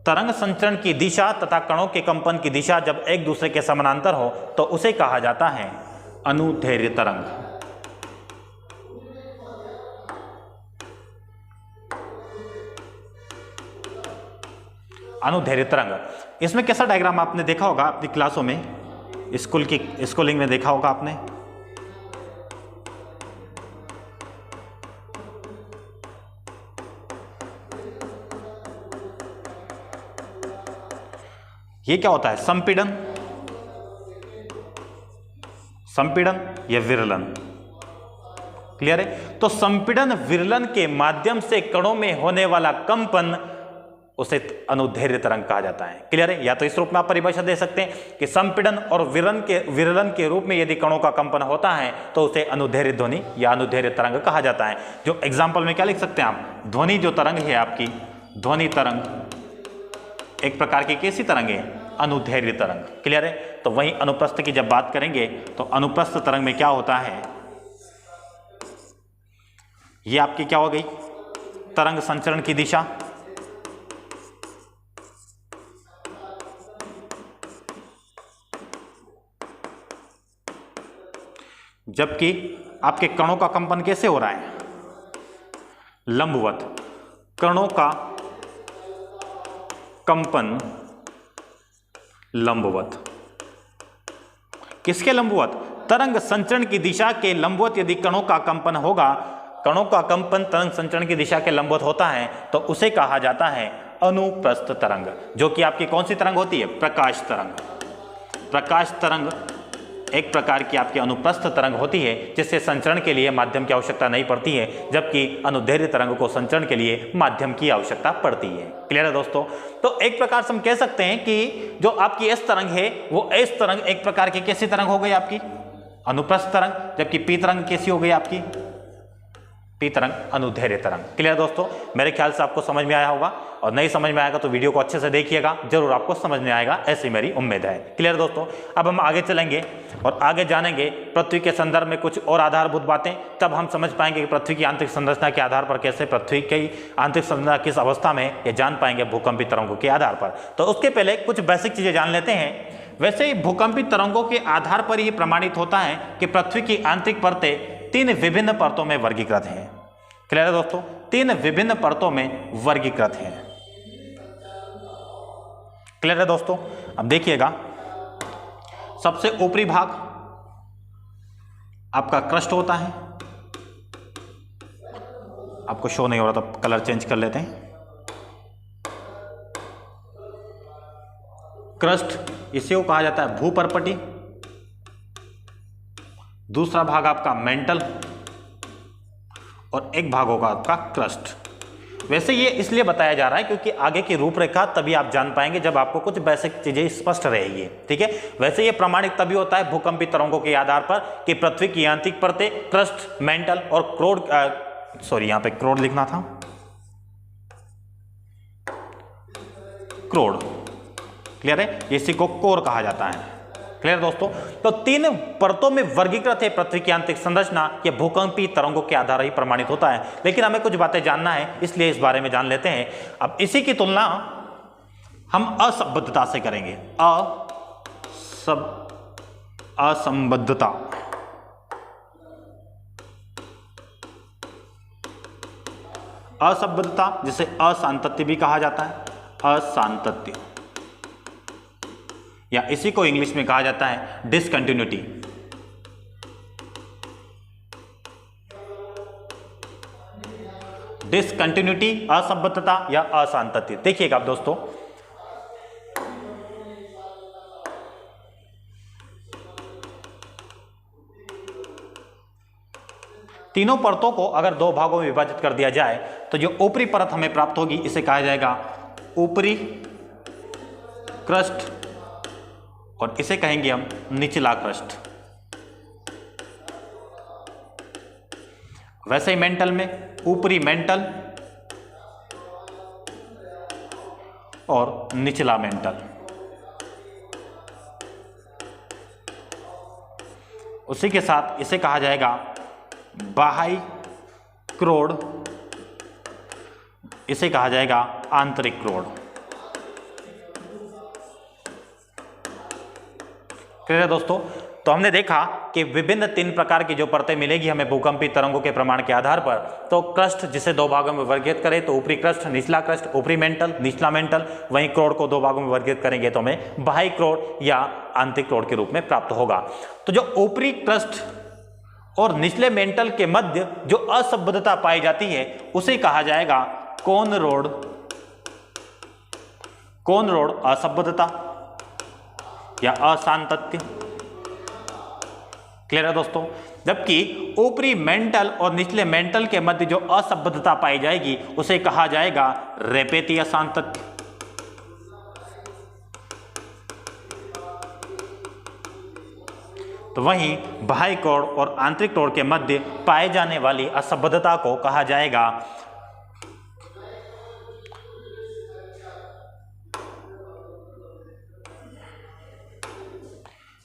[SPEAKER 1] तरंग संचरण की दिशा तथा कणों के कंपन की दिशा जब एक दूसरे के समानांतर हो तो उसे कहा जाता है अनुदैर्ध्य तरंग। अनुदैर्घ्य तरंग। इसमें कैसा डायग्राम आपने देखा होगा अपनी क्लासों में, स्कूलिंग में देखा होगा आपने। ये क्या होता है, संपीड़न, संपीड़न या विरलन। क्लियर है। तो संपीड़न विरलन के माध्यम से कणों में होने वाला कंपन उसे अनुदैर्घ्य तरंग कहा जाता है। क्लियर है। या तो इस रूप में आप परिभाषा दे सकते हैं कि संपीड़न और विरलन के रूप में यदि कणों का कंपन होता है तो उसे अनुदैर्घ्य ध्वनि या अनुदैर्घ्य तरंग कहा जाता है। जो एग्जाम्पल में क्या लिख सकते हैं आप, ध्वनि जो तरंग है आपकी, ध्वनि तरंग एक प्रकार की कैसी तरंग है, अनुदैर्घ्य तरंग। क्लियर है। तो वहीं अनुप्रस्थ की जब बात करेंगे तो अनुप्रस्थ तरंग में क्या होता है, ये आपकी क्या हो गई, तरंग संचरण की दिशा, जबकि आपके कणों का कंपन कैसे हो रहा है, लंबवत। कणों का कंपन लंबवत, किसके लंबवत, तरंग संचरण की दिशा के लंबवत। यदि कणों का कंपन होगा, कणों का कंपन तरंग संचरण की दिशा के लंबवत होता है तो उसे कहा जाता है अनुप्रस्थ तरंग, जो कि आपकी कौन सी तरंग होती है, प्रकाश तरंग। प्रकाश तरंग एक प्रकार की आपकी अनुप्रस्थ तरंग होती है जिससे संचरण के लिए माध्यम की आवश्यकता नहीं पड़ती है, जबकि अनुदैर्घ्य तरंग को संचरण के लिए माध्यम की आवश्यकता पड़ती है। क्लियर है दोस्तों। तो एक प्रकार से हम कह सकते हैं कि जो आपकी एस तरंग है वो एस तरंग एक प्रकार की कैसी तरंग हो गई आपकी, अनुप्रस्थ तरंग, जबकि पी तरंग कैसी हो गई आपकी, पी तरंग अनुदैर्घ्य तरंग। क्लियर दोस्तों। मेरे ख्याल से आपको समझ में आया होगा, और नहीं समझ में आएगा तो वीडियो को अच्छे से देखिएगा, जरूर आपको समझ में आएगा, ऐसी मेरी उम्मीद है। क्लियर दोस्तों। अब हम आगे चलेंगे और आगे जानेंगे पृथ्वी के संदर्भ में कुछ और आधारभूत बातें, तब हम समझ पाएंगे कि पृथ्वी की आंतरिक संरचना के आधार पर कैसे पृथ्वी की आंतरिक संरचना किस अवस्था में, ये जान पाएंगे भूकंपी तरंगों के आधार पर। तो उसके पहले कुछ बेसिक चीजें जान लेते हैं। वैसे ही भूकंपी तरंगों के आधार पर यह प्रमाणित होता है कि पृथ्वी की आंतरिक परतें 3 विभिन्न परतों में वर्गीकृत हैं। क्लियर है दोस्तों, 3 विभिन्न परतों में वर्गीकृत हैं। क्लियर है दोस्तों। अब देखिएगा, सबसे ऊपरी भाग आपका क्रस्ट होता है, आपको शो नहीं हो रहा तो कलर चेंज कर लेते हैं। क्रस्ट इसे कहा जाता है भूपर्पटी। दूसरा भाग आपका मेंटल और एक भाग होगा आपका क्रस्ट। वैसे ये इसलिए बताया जा रहा है क्योंकि आगे की रूपरेखा तभी आप जान पाएंगे जब आपको कुछ बेसिक चीजें स्पष्ट रहेगी। ठीक है। वैसे ये प्रमाणित तभी होता है भूकंपी तरंगों के आधार पर कि पृथ्वी की आंतरिक परतें क्रस्ट, मेंटल और क्रोड, सॉरी यहां पे क्रोड लिखना था, क्रोड। क्लियर है। इसी को कोर कहा जाता है। क्लियर दोस्तों। तो 3 परतों में वर्गीकृत है पृथ्वी की आंतरिक संरचना, यह भूकंपी तरंगों के आधार ही प्रमाणित होता है। लेकिन हमें कुछ बातें जानना है, इसलिए इस बारे में जान लेते हैं। अब इसी की तुलना हम असंबद्धता से करेंगे। असंबद्धता, असंबद्धता जिसे असांतत्य भी कहा जाता है, असांतत्य, या इसी को इंग्लिश में कहा जाता है डिसकंटिन्यूटी। डिसकंटिन्यूटी, असंबद्धता या असांतत्य। देखिएगा आप दोस्तों, तीनों परतों को अगर 2 भागों में विभाजित कर दिया जाए तो जो ऊपरी परत हमें प्राप्त होगी इसे कहा जाएगा ऊपरी क्रस्ट, और इसे कहेंगे हम निचला क्रस्ट। वैसे ही मेंटल में ऊपरी मेंटल और निचला मेंटल। उसी के साथ इसे कहा जाएगा बाह्य क्रोड, इसे कहा जाएगा आंतरिक क्रोड। क्लियर है दोस्तों। तो हमने देखा कि विभिन्न 3 प्रकार की जो परतें मिलेगी हमें भूकंपी तरंगों के प्रमाण के आधार पर। तो क्रस्ट जिसे 2 भागों में वर्गीकृत करें तो ऊपरी क्रस्ट, निचला क्रस्ट, ऊपरी मेंटल, निचला मेंटल। वहीं क्रोड को 2 भागों में वर्गीकृत करेंगे तो हमें बाह्य क्रोड या आंतरिक क्रोड के रूप में प्राप्त होगा। तो जो ऊपरी क्रस्ट और निचले मेंटल के मध्य जो असंबद्धता पाई जाती है उसे कहा जाएगा कोन रोड असंबद्धता या असांतत्य। क्लियर है दोस्तों। जबकि ऊपरी मेंटल और निचले मेंटल के मध्य जो असंबद्धता पाई जाएगी उसे कहा जाएगा रेपेतीय असांतत्य। तो वहीं बाह्य क्रोड और आंतरिक क्रोड के मध्य पाए जाने वाली असंबद्धता को कहा जाएगा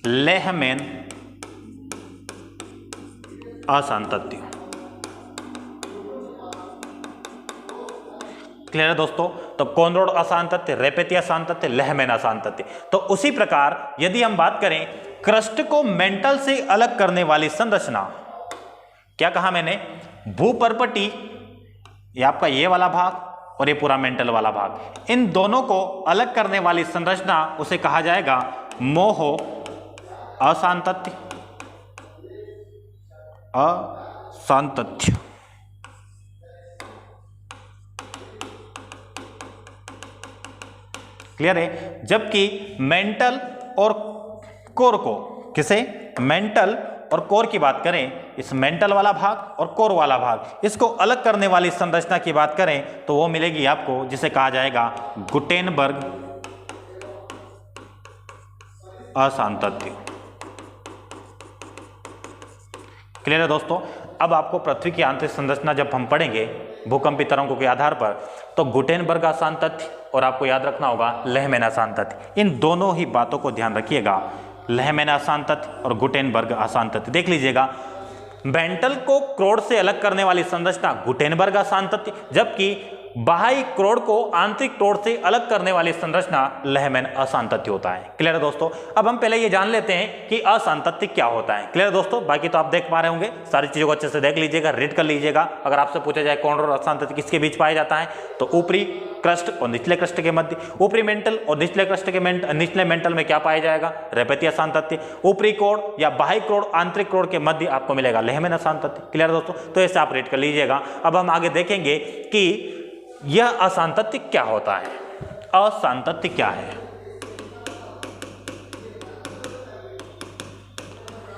[SPEAKER 1] लेहमैन असांतत्य। क्लियर है दोस्तों। तो कोनरोड असांतत्य, रेपेतीय असांतत्य, लेहमैन असांतत्य। तो उसी प्रकार यदि हम बात करें क्रस्ट को मेंटल से अलग करने वाली संरचना, क्या कहा मैंने, भूपर्पटी, ये आपका ये वाला भाग और ये पूरा मेंटल वाला भाग, इन दोनों को अलग करने वाली संरचना उसे कहा जाएगा मोहो असांतत्य। क्लियर है। जबकि मेंटल और कोर को, किसे, मेंटल और कोर की बात करें, इस मेंटल वाला भाग और कोर वाला भाग, इसको अलग करने वाली संरचना की बात करें तो वो मिलेगी आपको जिसे कहा जाएगा गुटेनबर्ग असांतत्य। क्लियर है दोस्तों। अब आपको पृथ्वी की आंतरिक संरचना जब हम पढ़ेंगे भूकंपी तरंगों के आधार पर तो गुटेनबर्ग असांतत्य और आपको याद रखना होगा लेहमैन असांतत्य, इन दोनों ही बातों को ध्यान रखिएगा। लेहमैन असांतत्य और गुटेनबर्ग असांतत्य देख लीजिएगा। मेंटल को क्रोड से अलग करने वाली संरचना गुटेनबर्ग असांतत्य, जबकि बाह्य क्रोड को आंतरिक क्रोड से अलग करने वाली संरचना लेहमैन असांतत्य होता है। क्लियर है दोस्तों। अब हम पहले ये जान लेते हैं कि असांतत्य क्या होता है। क्लियर है दोस्तों। बाकी तो आप देख पा रहे होंगे, सारी चीजों को अच्छे से देख लीजिएगा, रीड कर लीजिएगा। अगर आपसे पूछा जाए कोन और असांतत्य किसके बीच पाया जाता है तो ऊपरी क्रस्ट और निचले क्रस्ट के मध्य, ऊपरी मेंटल और निचले क्रस्ट के निचले मेंटल में क्या पाया जाएगा, रेपेतीय असांतत्य। ऊपरी क्रोड या बाह्य क्रोड आंतरिक क्रोड के मध्य आपको मिलेगा लेहमैन असांतत्य। क्लियर है दोस्तों। तो ऐसे आप रीड कर लीजिएगा। अब हम आगे देखेंगे कि यह असांतत्य क्या होता है। असांतत्य क्या है,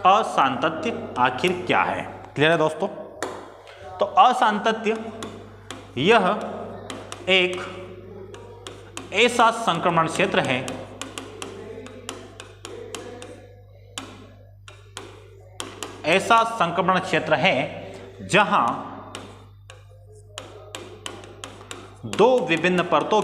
[SPEAKER 1] असांतत्य आखिर क्या है। क्लियर है दोस्तों। तो असांतत्य यह एक ऐसा संक्रमण क्षेत्र है जहां दो विभिन्न परतों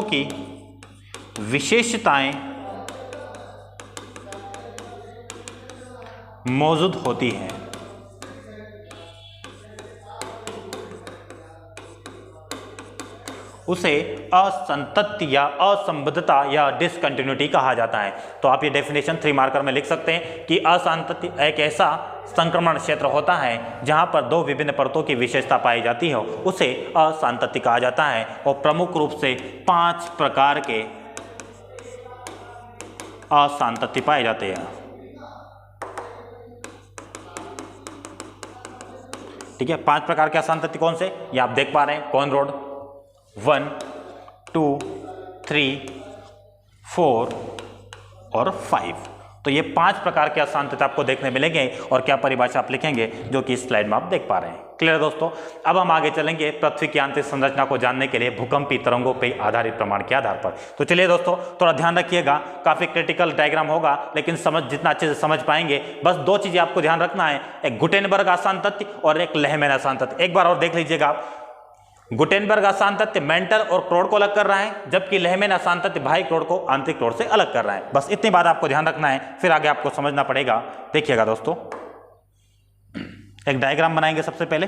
[SPEAKER 1] की विशेषताएं मौजूद होती हैं। उसे असंतत्य या असंबद्धता या डिसकंटिन्यूटी कहा जाता है। तो आप ये डेफिनेशन 3 मार्कर में लिख सकते हैं कि असंतत्य एक ऐसा संक्रमण क्षेत्र होता है जहां पर 2 विभिन्न परतों की विशेषता पाई जाती है, उसे असंतत्य कहा जाता है। और प्रमुख रूप से 5 प्रकार के असंतत्य पाए जाते हैं। ठीक है, 5 प्रकार के असंतत्य कौन से, ये आप देख पा रहे हैं। कोन रोड 1, 2, 3, 4 और 5। तो ये 5 प्रकार के असंतत्य आपको देखने मिलेंगे और क्या परिभाषा आप लिखेंगे जो कि इस स्लाइड में आप देख पा रहे हैं। क्लियर है दोस्तों। अब हम आगे चलेंगे पृथ्वी की आंतरिक संरचना को जानने के लिए भूकंपी तरंगों पर आधारित प्रमाण के आधार पर। तो चलिए दोस्तों थोड़ा ध्यान रखिएगा, काफी क्रिटिकल डायग्राम होगा लेकिन जितना अच्छे से समझ पाएंगे, बस 2 चीजें आपको ध्यान रखना है, एक गुटेनबर्ग असांतत्य और एक लेहमैन असांतत्य। एक बार और देख लीजिएगा आप, गुटेनबर्ग असांतत्य मेंटल और क्रोड को अलग कर रहा है, जबकि लेहमैन असांतत्य बाह्य क्रोड को आंतरिक क्रोड से अलग कर रहा है। बस इतनी बात आपको ध्यान रखना है, फिर आगे आपको समझना पड़ेगा। देखिएगा दोस्तों, एक डायग्राम बनाएंगे सबसे पहले।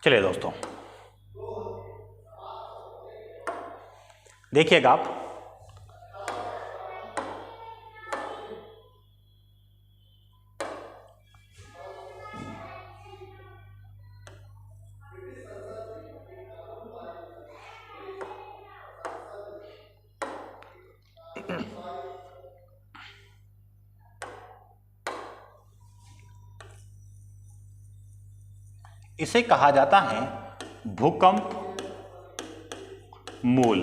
[SPEAKER 1] चलिए दोस्तों, देखिएगा आप, इसे कहा जाता है भूकंप मूल,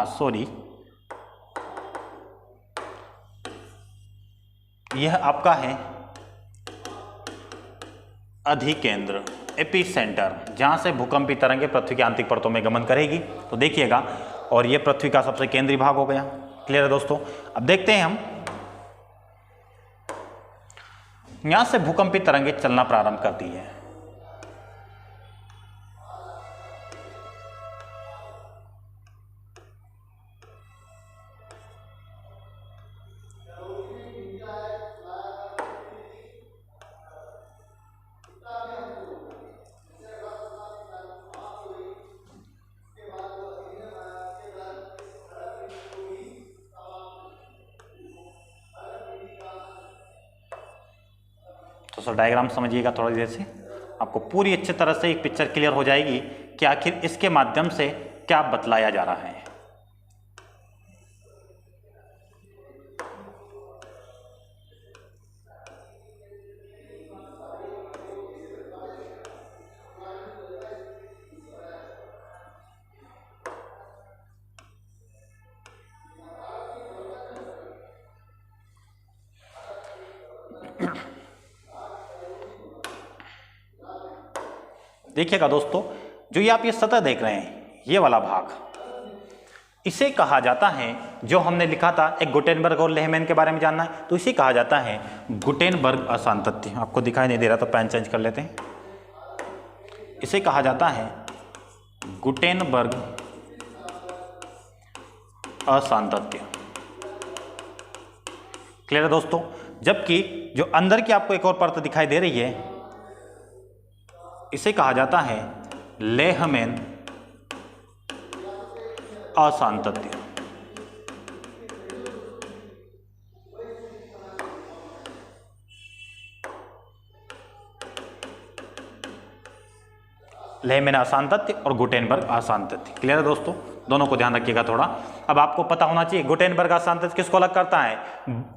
[SPEAKER 1] सॉरी, यह आपका है अधिकेंद्र, एपीसेंटर, जहां से भूकंपी तरंगें पृथ्वी की आंतरिक परतों में गमन करेगी। तो देखिएगा, और यह पृथ्वी का सबसे केंद्रीय भाग हो गया। क्लियर है दोस्तों? अब देखते हैं हम, यहां से भूकंपी तरंगें चलना प्रारंभ करती है। तो सर डायग्राम समझिएगा थोड़ी देर से, आपको पूरी अच्छी तरह से एक पिक्चर क्लियर हो जाएगी कि आखिर इसके माध्यम से क्या बतलाया जा रहा है। देखिएगा दोस्तों, जो ये आप ये सतह देख रहे हैं, ये वाला भाग, इसे कहा जाता है, जो हमने लिखा था एक गुटेनबर्ग और लेहमैन के बारे में जानना है, तो इसे कहा जाता है गुटेनबर्ग असांतत्य। आपको दिखाई नहीं दे रहा तो पेन चेंज कर लेते हैं। इसे कहा जाता है गुटेनबर्ग असांतत्य। क्लियर है दोस्तों? जबकि जो अंदर की आपको एक और परत दिखाई दे रही है, इसे कहा जाता है लेहमैन असांतत्य। लेहमैन असांतत्य और गुटेनबर्ग असांतत्य। क्लियर है दोस्तों? दोनों को ध्यान रखिएगा थोड़ा। अब आपको पता होना चाहिए गुटेनबर्ग असांतत्य किसको अलग करता है?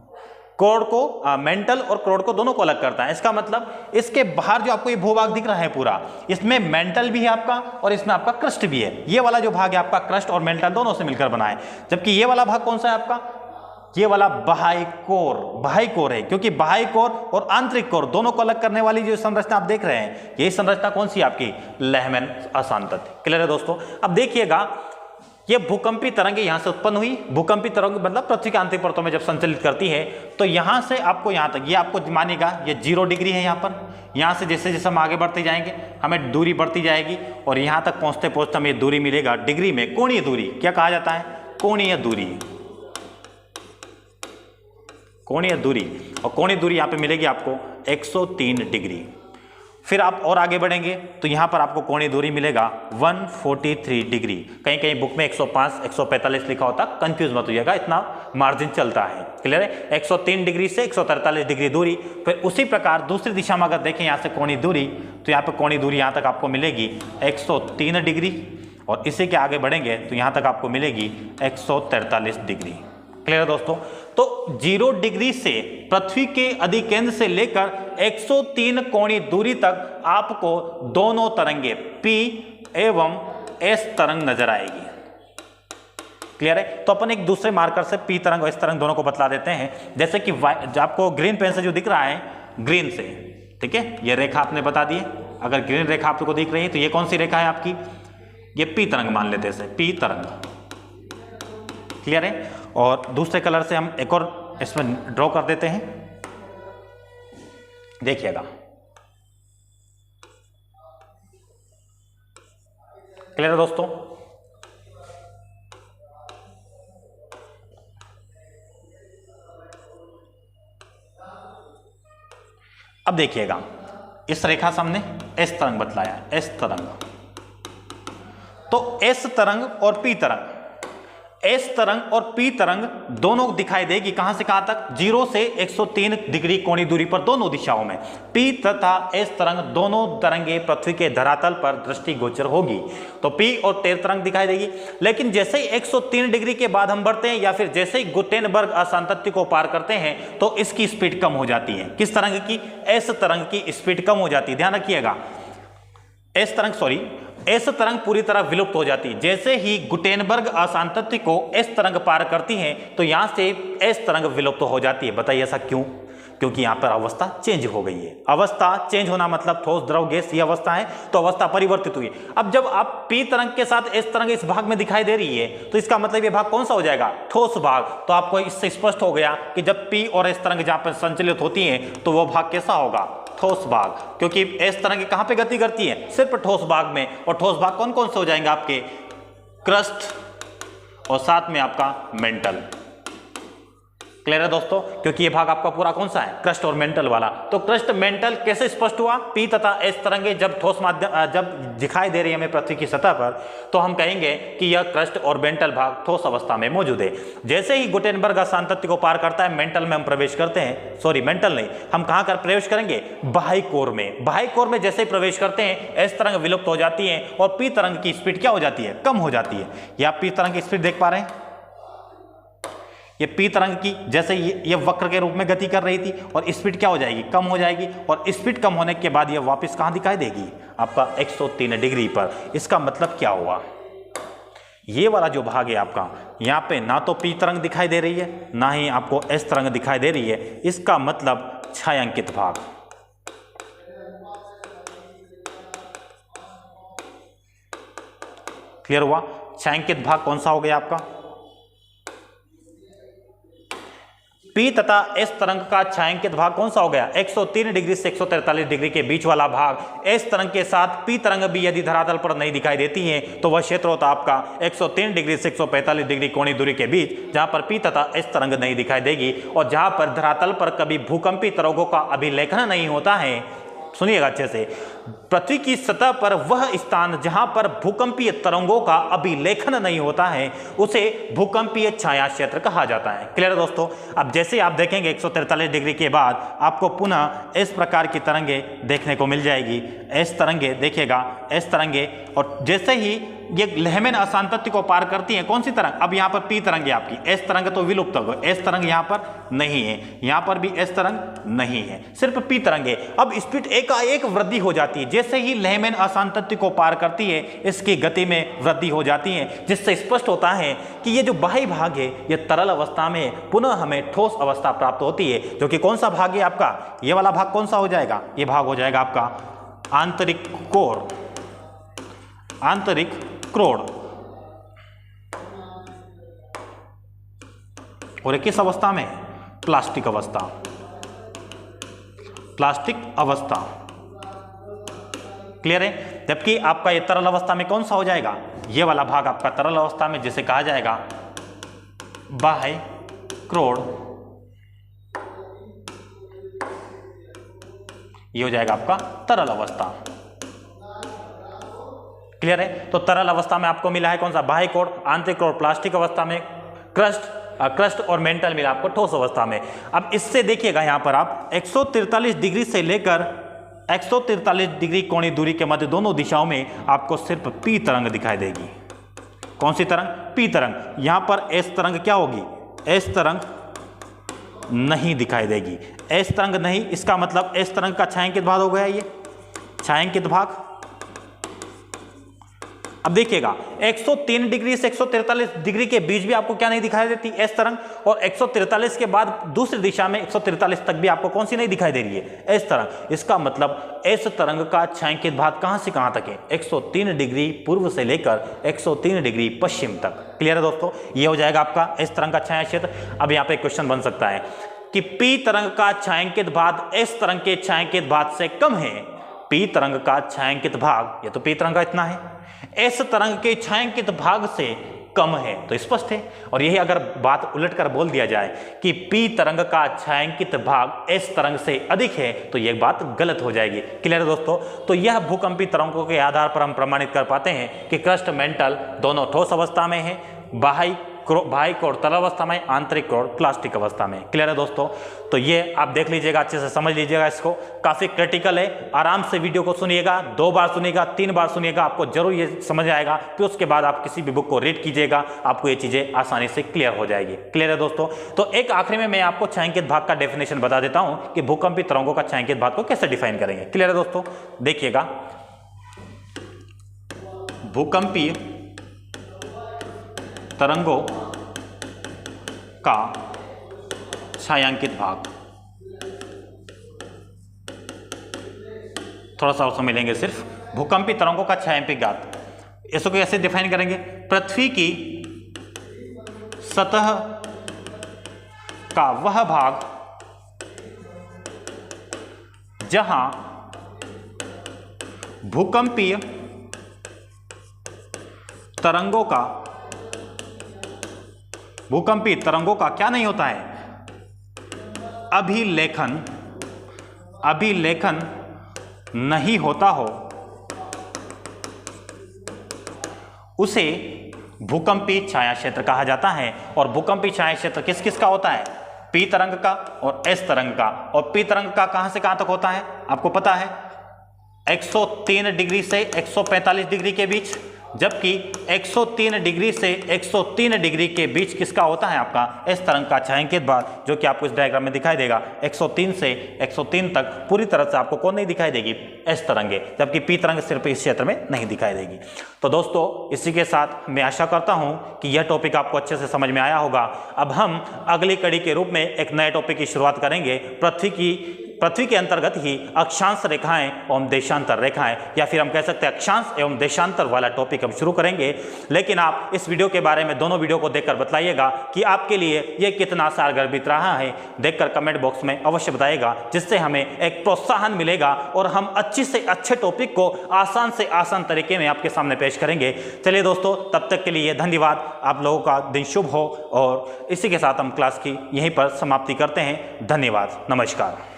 [SPEAKER 1] कोर को, मेंटल और क्रोड को, दोनों को अलग करता है। इसका मतलब इसके बाहर जो आपको ये भूभाग दिख रहा है पूरा, इसमें मेंटल भी है आपका और इसमें आपका क्रस्ट भी है। ये वाला जो भाग है आपका क्रस्ट और मेंटल दोनों से मिलकर बना है। जबकि ये वाला भाग कौन सा है आपका? ये वाला बाह्य कोर है, क्योंकि बाह्य कोर और आंतरिक कोर दोनों को अलग करने वाली जो संरचना आप देख रहे हैं, यही संरचना कौन सी आपकी? लेहमैन असांतत्य। क्लियर है दोस्तों? अब देखिएगा, ये भूकंपी तरंगें यहां से उत्पन्न हुई। भूकंपी तरंग मतलब पृथ्वी की आंतरिक परतों में जब संचलित करती है, तो यहां से आपको यहां तक, ये आपको मानिएगा ये 0 डिग्री है। यहां पर, यहां से जैसे जैसे हम आगे बढ़ते जाएंगे, हमें दूरी बढ़ती जाएगी और यहां तक पहुंचते पहुंचते हमें दूरी मिलेगा डिग्री में। कोणीय दूरी क्या कहा जाता है? कोणीय दूरी। कोणीय दूरी, और कोणीय दूरी यहां पे मिलेगी आपको 103 डिग्री। फिर आप और आगे बढ़ेंगे तो यहां पर आपको कोणीय दूरी मिलेगा 143 डिग्री। कहीं कहीं बुक में 105, 145 लिखा होता, कंफ्यूज मत होइएगा, इतना मार्जिन चलता है। क्लियर है? 103 डिग्री से 143 डिग्री दूरी। फिर उसी प्रकार दूसरी दिशा में अगर देखें यहां से कोणीय दूरी, तो यहां पर कोणीय दूरी यहां तक आपको मिलेगी 103 डिग्री, और इसी के आगे बढ़ेंगे तो यहां तक आपको मिलेगी 143 डिग्री। क्लियर है दोस्तों? तो 0 डिग्री से पृथ्वी के अधिकेंद्र से लेकर 103 कोणीय दूरी तक आपको दोनों तरंगे P एवं S तरंग नजर आएगी। क्लियर है? तो अपन एक दूसरे मार्कर से P तरंग और S तरंग दोनों को बतला देते हैं। जैसे कि आपको ग्रीन पेन से जो दिख रहा है, ग्रीन से, ठीक है, ये रेखा आपने बता दी है। अगर ग्रीन रेखा आपको दिख रही है तो ये कौन सी रेखा है आपकी? ये P तरंग मान लेते हैं, P तरंग। क्लियर है? और दूसरे कलर से हम एक और इसमें ड्रॉ कर देते हैं। देखिएगा, क्लियर है दोस्तों? अब देखिएगा, इस रेखा से हमने एस तरंग बतलाया, एस तरंग। तो एस तरंग और पी तरंग, एस तरंग और पी तरंग दोनों दिखाई देगी कहां से कहां तक, 0 से 103 डिग्री कोणीय दूरी पर दोनों दिशाओं में। पी तथा एस तरंग दोनों तरंगे पृथ्वी के धरातल पर दृष्टिगोचर होगी। तो पी और टेर तरंग दिखाई देगी। लेकिन जैसे ही 103 डिग्री के बाद हम बढ़ते हैं या फिर जैसे ही गुटेनबर्ग असांतत्य को पार करते हैं तो इसकी स्पीड कम हो जाती है। किस तरंग की, एस तरंग की स्पीड कम हो जाती है। ध्यान रखिएगा, एस तरंग पूरी तरह विलुप्त हो जाती है। जैसे ही गुटेनबर्ग असांतत्य को एस तरंग पार करती है तो यहां से एस तरंग विलुप्त हो जाती है। बताइए ऐसा क्यों? क्योंकि यहां पर अवस्था चेंज हो गई है। अवस्था चेंज होना मतलब ठोस द्रव गैस ये अवस्था है, तो अवस्था परिवर्तित हुई। अब जब आप पी तरंग के साथ एस तरंग इस भाग में दिखाई दे रही है तो इसका मतलब ये भाग कौन सा हो जाएगा, ठोस भाग। तो आपको इससे स्पष्ट हो गया कि जब पी और एस तरंग जहां पर संचलित होती है तो वह भाग कैसा होगा, ठोस भाग। क्योंकि एस तरंग कहां पे गति करती है, सिर्फ ठोस भाग में। और ठोस भाग कौन कौन से हो जाएंगे आपके, क्रस्ट और साथ में आपका मेंटल। क्लियर है दोस्तों? क्योंकि ये भाग आपका पूरा कौन सा है, क्रस्ट और मेंटल वाला। तो क्रस्ट मेंटल कैसे स्पष्ट हुआ, पी तथा एस तरंगे जब ठोस माध्यम जब दिखाई दे रही है हमें पृथ्वी की सतह पर तो हम कहेंगे कि यह क्रस्ट और मेंटल भाग ठोस अवस्था में मौजूद है। जैसे ही गुटेनबर्ग असांतत्य को पार करता है मेंटल में हम प्रवेश करते हैं, सॉरी मेंटल नहीं, हम कहां कर प्रवेश करेंगे, बाह्य कोर में। बाह्य कोर में जैसे ही प्रवेश करते हैं एस तरंग विलुप्त हो जाती है और पी तरंग की स्पीड क्या हो जाती है, कम हो जाती है। या पी तरंग की स्पीड देख पा रहे हैं, ये पी तरंग की जैसे ये वक्र के रूप में गति कर रही थी और स्पीड क्या हो जाएगी, कम हो जाएगी। और स्पीड कम होने के बाद ये वापस कहां दिखाई देगी, आपका 103 डिग्री पर। इसका मतलब क्या हुआ, ये वाला जो भाग है आपका, यहाँ पे ना तो पी तरंग दिखाई दे रही है ना ही आपको एस तरंग दिखाई दे रही है। इसका मतलब छायांकित भाग। क्लियर हुआ? छायांकित भाग कौन सा हो गया आपका, पी तथा एस तरंग का छायांकित भाग कौन सा हो गया, 103 डिग्री से 143 डिग्री के बीच वाला भाग। एस तरंग के साथ पी तरंग भी यदि धरातल पर नहीं दिखाई देती है तो वह क्षेत्र होता आपका 103 डिग्री से 145 डिग्री कोणीय दूरी के बीच, जहां पर पी तथा एस तरंग नहीं दिखाई देगी और जहां पर धरातल पर कभी भूकंपी तरंगों का अभिलेखन नहीं होता है। सुनिएगा अच्छे से, पृथ्वी की सतह पर वह स्थान जहां पर भूकंपीय तरंगों का अभिलेखन नहीं होता है उसे भूकंपीय छाया क्षेत्र कहा जाता है। क्लियर है दोस्तों? अब जैसे आप देखेंगे 143 डिग्री के बाद आपको पुनः इस प्रकार की तरंगे देखने को मिल जाएगी। एस तरंगे देखिएगा, एस तरंगे, और जैसे ही ये लहमेन असांतत्य को पार करती है, कौन सी तरंग, अब यहाँ पर पी तरंग है आपकी, एस तरंग तो विलुप्त हो गई, एस तरंग यहाँ पर नहीं है, यहाँ पर भी एस तरंग नहीं है, सिर्फ पी तरंग है। अब स्पीड एकाएक वृद्धि हो जाती है, जैसे ही लहमेन असांतत्य को पार करती है इसकी गति में वृद्धि हो जाती है, जिससे स्पष्ट होता है कि ये जो बाह्य भाग है ये तरल अवस्था में पुनः हमें ठोस अवस्था प्राप्त होती है। जो कि कौन सा भाग है आपका, ये वाला भाग कौन सा हो जाएगा, ये भाग हो जाएगा आपका आंतरिक कोर, आंतरिक क्रोड। और ये किस अवस्था में, प्लास्टिक अवस्था, प्लास्टिक अवस्था। क्लियर है? जबकि आपका ये तरल अवस्था में कौन सा हो जाएगा, ये वाला भाग आपका तरल अवस्था में जिसे कहा जाएगा बाह्य क्रोड, ये हो जाएगा आपका तरल अवस्था। क्लियर है? तो तरल अवस्था में आपको मिला है कौन सा, बाह्य कोर, आंतरिक कोर प्लास्टिक अवस्था में, क्रस्ट और मेंटल मिला आपको ठोस अवस्था में। अब इससे देखिएगा यहां पर आप 143 डिग्री से लेकर 143 डिग्री कोणीय दूरी के मध्य दोनों दिशाओं में आपको सिर्फ पी तरंग दिखाई देगी। कौन सी तरंग, पी तरंग। यहां पर एस तरंग क्या होगी, एस तरंग नहीं दिखाई देगी, एस तरंग नहीं। इसका मतलब एस तरंग का छायांकित भाग हो गया ये छायांकित भाग। अब देखिएगा 103 डिग्री से 143 डिग्री के बीच भी आपको क्या नहीं दिखाई देती, एस तरंग। और 143 के बाद दूसरी दिशा में 143 तक भी आपको कौन सी नहीं दिखाई दे रही है, एस तरंग। इसका मतलब एस तरंग का छायांकित भाग कहां से कहां तक है, 103 डिग्री पूर्व से लेकर 103 डिग्री पश्चिम तक। क्लियर है दोस्तों? ये हो जाएगा आपका एस तरंग का छाया क्षेत्र। अब यहाँ पे क्वेश्चन बन सकता है कि पी तरंग का छायांकित भाग एस तरंग के छायांकित भाग से कम है। पी तरंग का छायांकित भाग, ये तो पी तरंग का इतना है, एस तरंग के छायांकित भाग से कम है, तो स्पष्ट है। और यही अगर बात उलटकर बोल दिया जाए कि P तरंग का छायांकित भाग S तरंग से अधिक है, तो यह बात गलत हो जाएगी। क्लियर है दोस्तों? तो यह भूकंपी तरंगों के आधार पर हम प्रमाणित कर पाते हैं कि क्रस्ट मेंटल दोनों ठोस अवस्था में है, बाह्य कोर तरल अवस्था में, आंतरिक कोर प्लास्टिक अवस्था में। क्लियर है दोस्तों? तो ये आप देख लीजिएगा, अच्छे से समझ लीजिएगा, इसको काफी क्रिटिकल है। आराम से वीडियो को सुनिएगा, 2 बार सुनिएगा, 3 बार सुनिएगा, आपको जरूर ये समझ आएगा। फिर उसके बाद आप किसी भी बुक को रीड कीजिएगा, आपको ये चीजें आसानी से क्लियर हो जाएगी। क्लियर है दोस्तों? तो एक आखिरी में मैं आपको छायांकित भाग का डेफिनेशन बता देता हूं कि भूकंपी तरंगों का छायांकित भाग को कैसे डिफाइन करेंगे। क्लियर है दोस्तों? देखिएगा, भूकंपीय तरंगों का छायांकित भाग, थोड़ा सा उसमें मिलेंगे सिर्फ। भूकंपी तरंगों का छायांकित भाग, इसको कैसे डिफाइन करेंगे? पृथ्वी की सतह का वह भाग जहां भूकंपीय तरंगों का क्या नहीं होता है? अभिलेखन नहीं होता हो, उसे भूकंपी छाया क्षेत्र कहा जाता है। और भूकंपी छाया क्षेत्र किस किस का होता है? P तरंग का और S तरंग का। और P तरंग का कहां से कहां तक होता है आपको पता है? 103 डिग्री से 145 डिग्री के बीच, जबकि 103 डिग्री से 103 डिग्री के बीच किसका होता है? आपका S तरंग का छायांकित भाग, जो कि आपको इस डायग्राम में दिखाई देगा। 103 से 103 तक पूरी तरह से आपको कौन नहीं दिखाई देगी? S तरंगे, जबकि P तरंग सिर्फ इस क्षेत्र में नहीं दिखाई देगी। तो दोस्तों, इसी के साथ मैं आशा करता हूं कि यह टॉपिक आपको अच्छे से समझ में आया होगा। अब हम अगली कड़ी के रूप में एक नए टॉपिक की शुरुआत करेंगे। पृथ्वी के अंतर्गत ही अक्षांश रेखाएं एवं देशांतर रेखाएं, या फिर हम कह सकते हैं अक्षांश एवं देशांतर वाला टॉपिक हम शुरू करेंगे। लेकिन आप इस वीडियो के बारे में दोनों वीडियो को देखकर बताइएगा कि आपके लिए यह कितना सारगर्भित रहा है। देखकर कमेंट बॉक्स में अवश्य बताइएगा, जिससे हमें एक प्रोत्साहन मिलेगा और हम अच्छे से अच्छे टॉपिक को आसान से आसान तरीके में आपके सामने पेश करेंगे। चलिए दोस्तों, तब तक के लिए धन्यवाद। आप लोगों का दिन शुभ हो। और इसी के साथ हम क्लास की यहीं पर समाप्ति करते हैं। धन्यवाद, नमस्कार।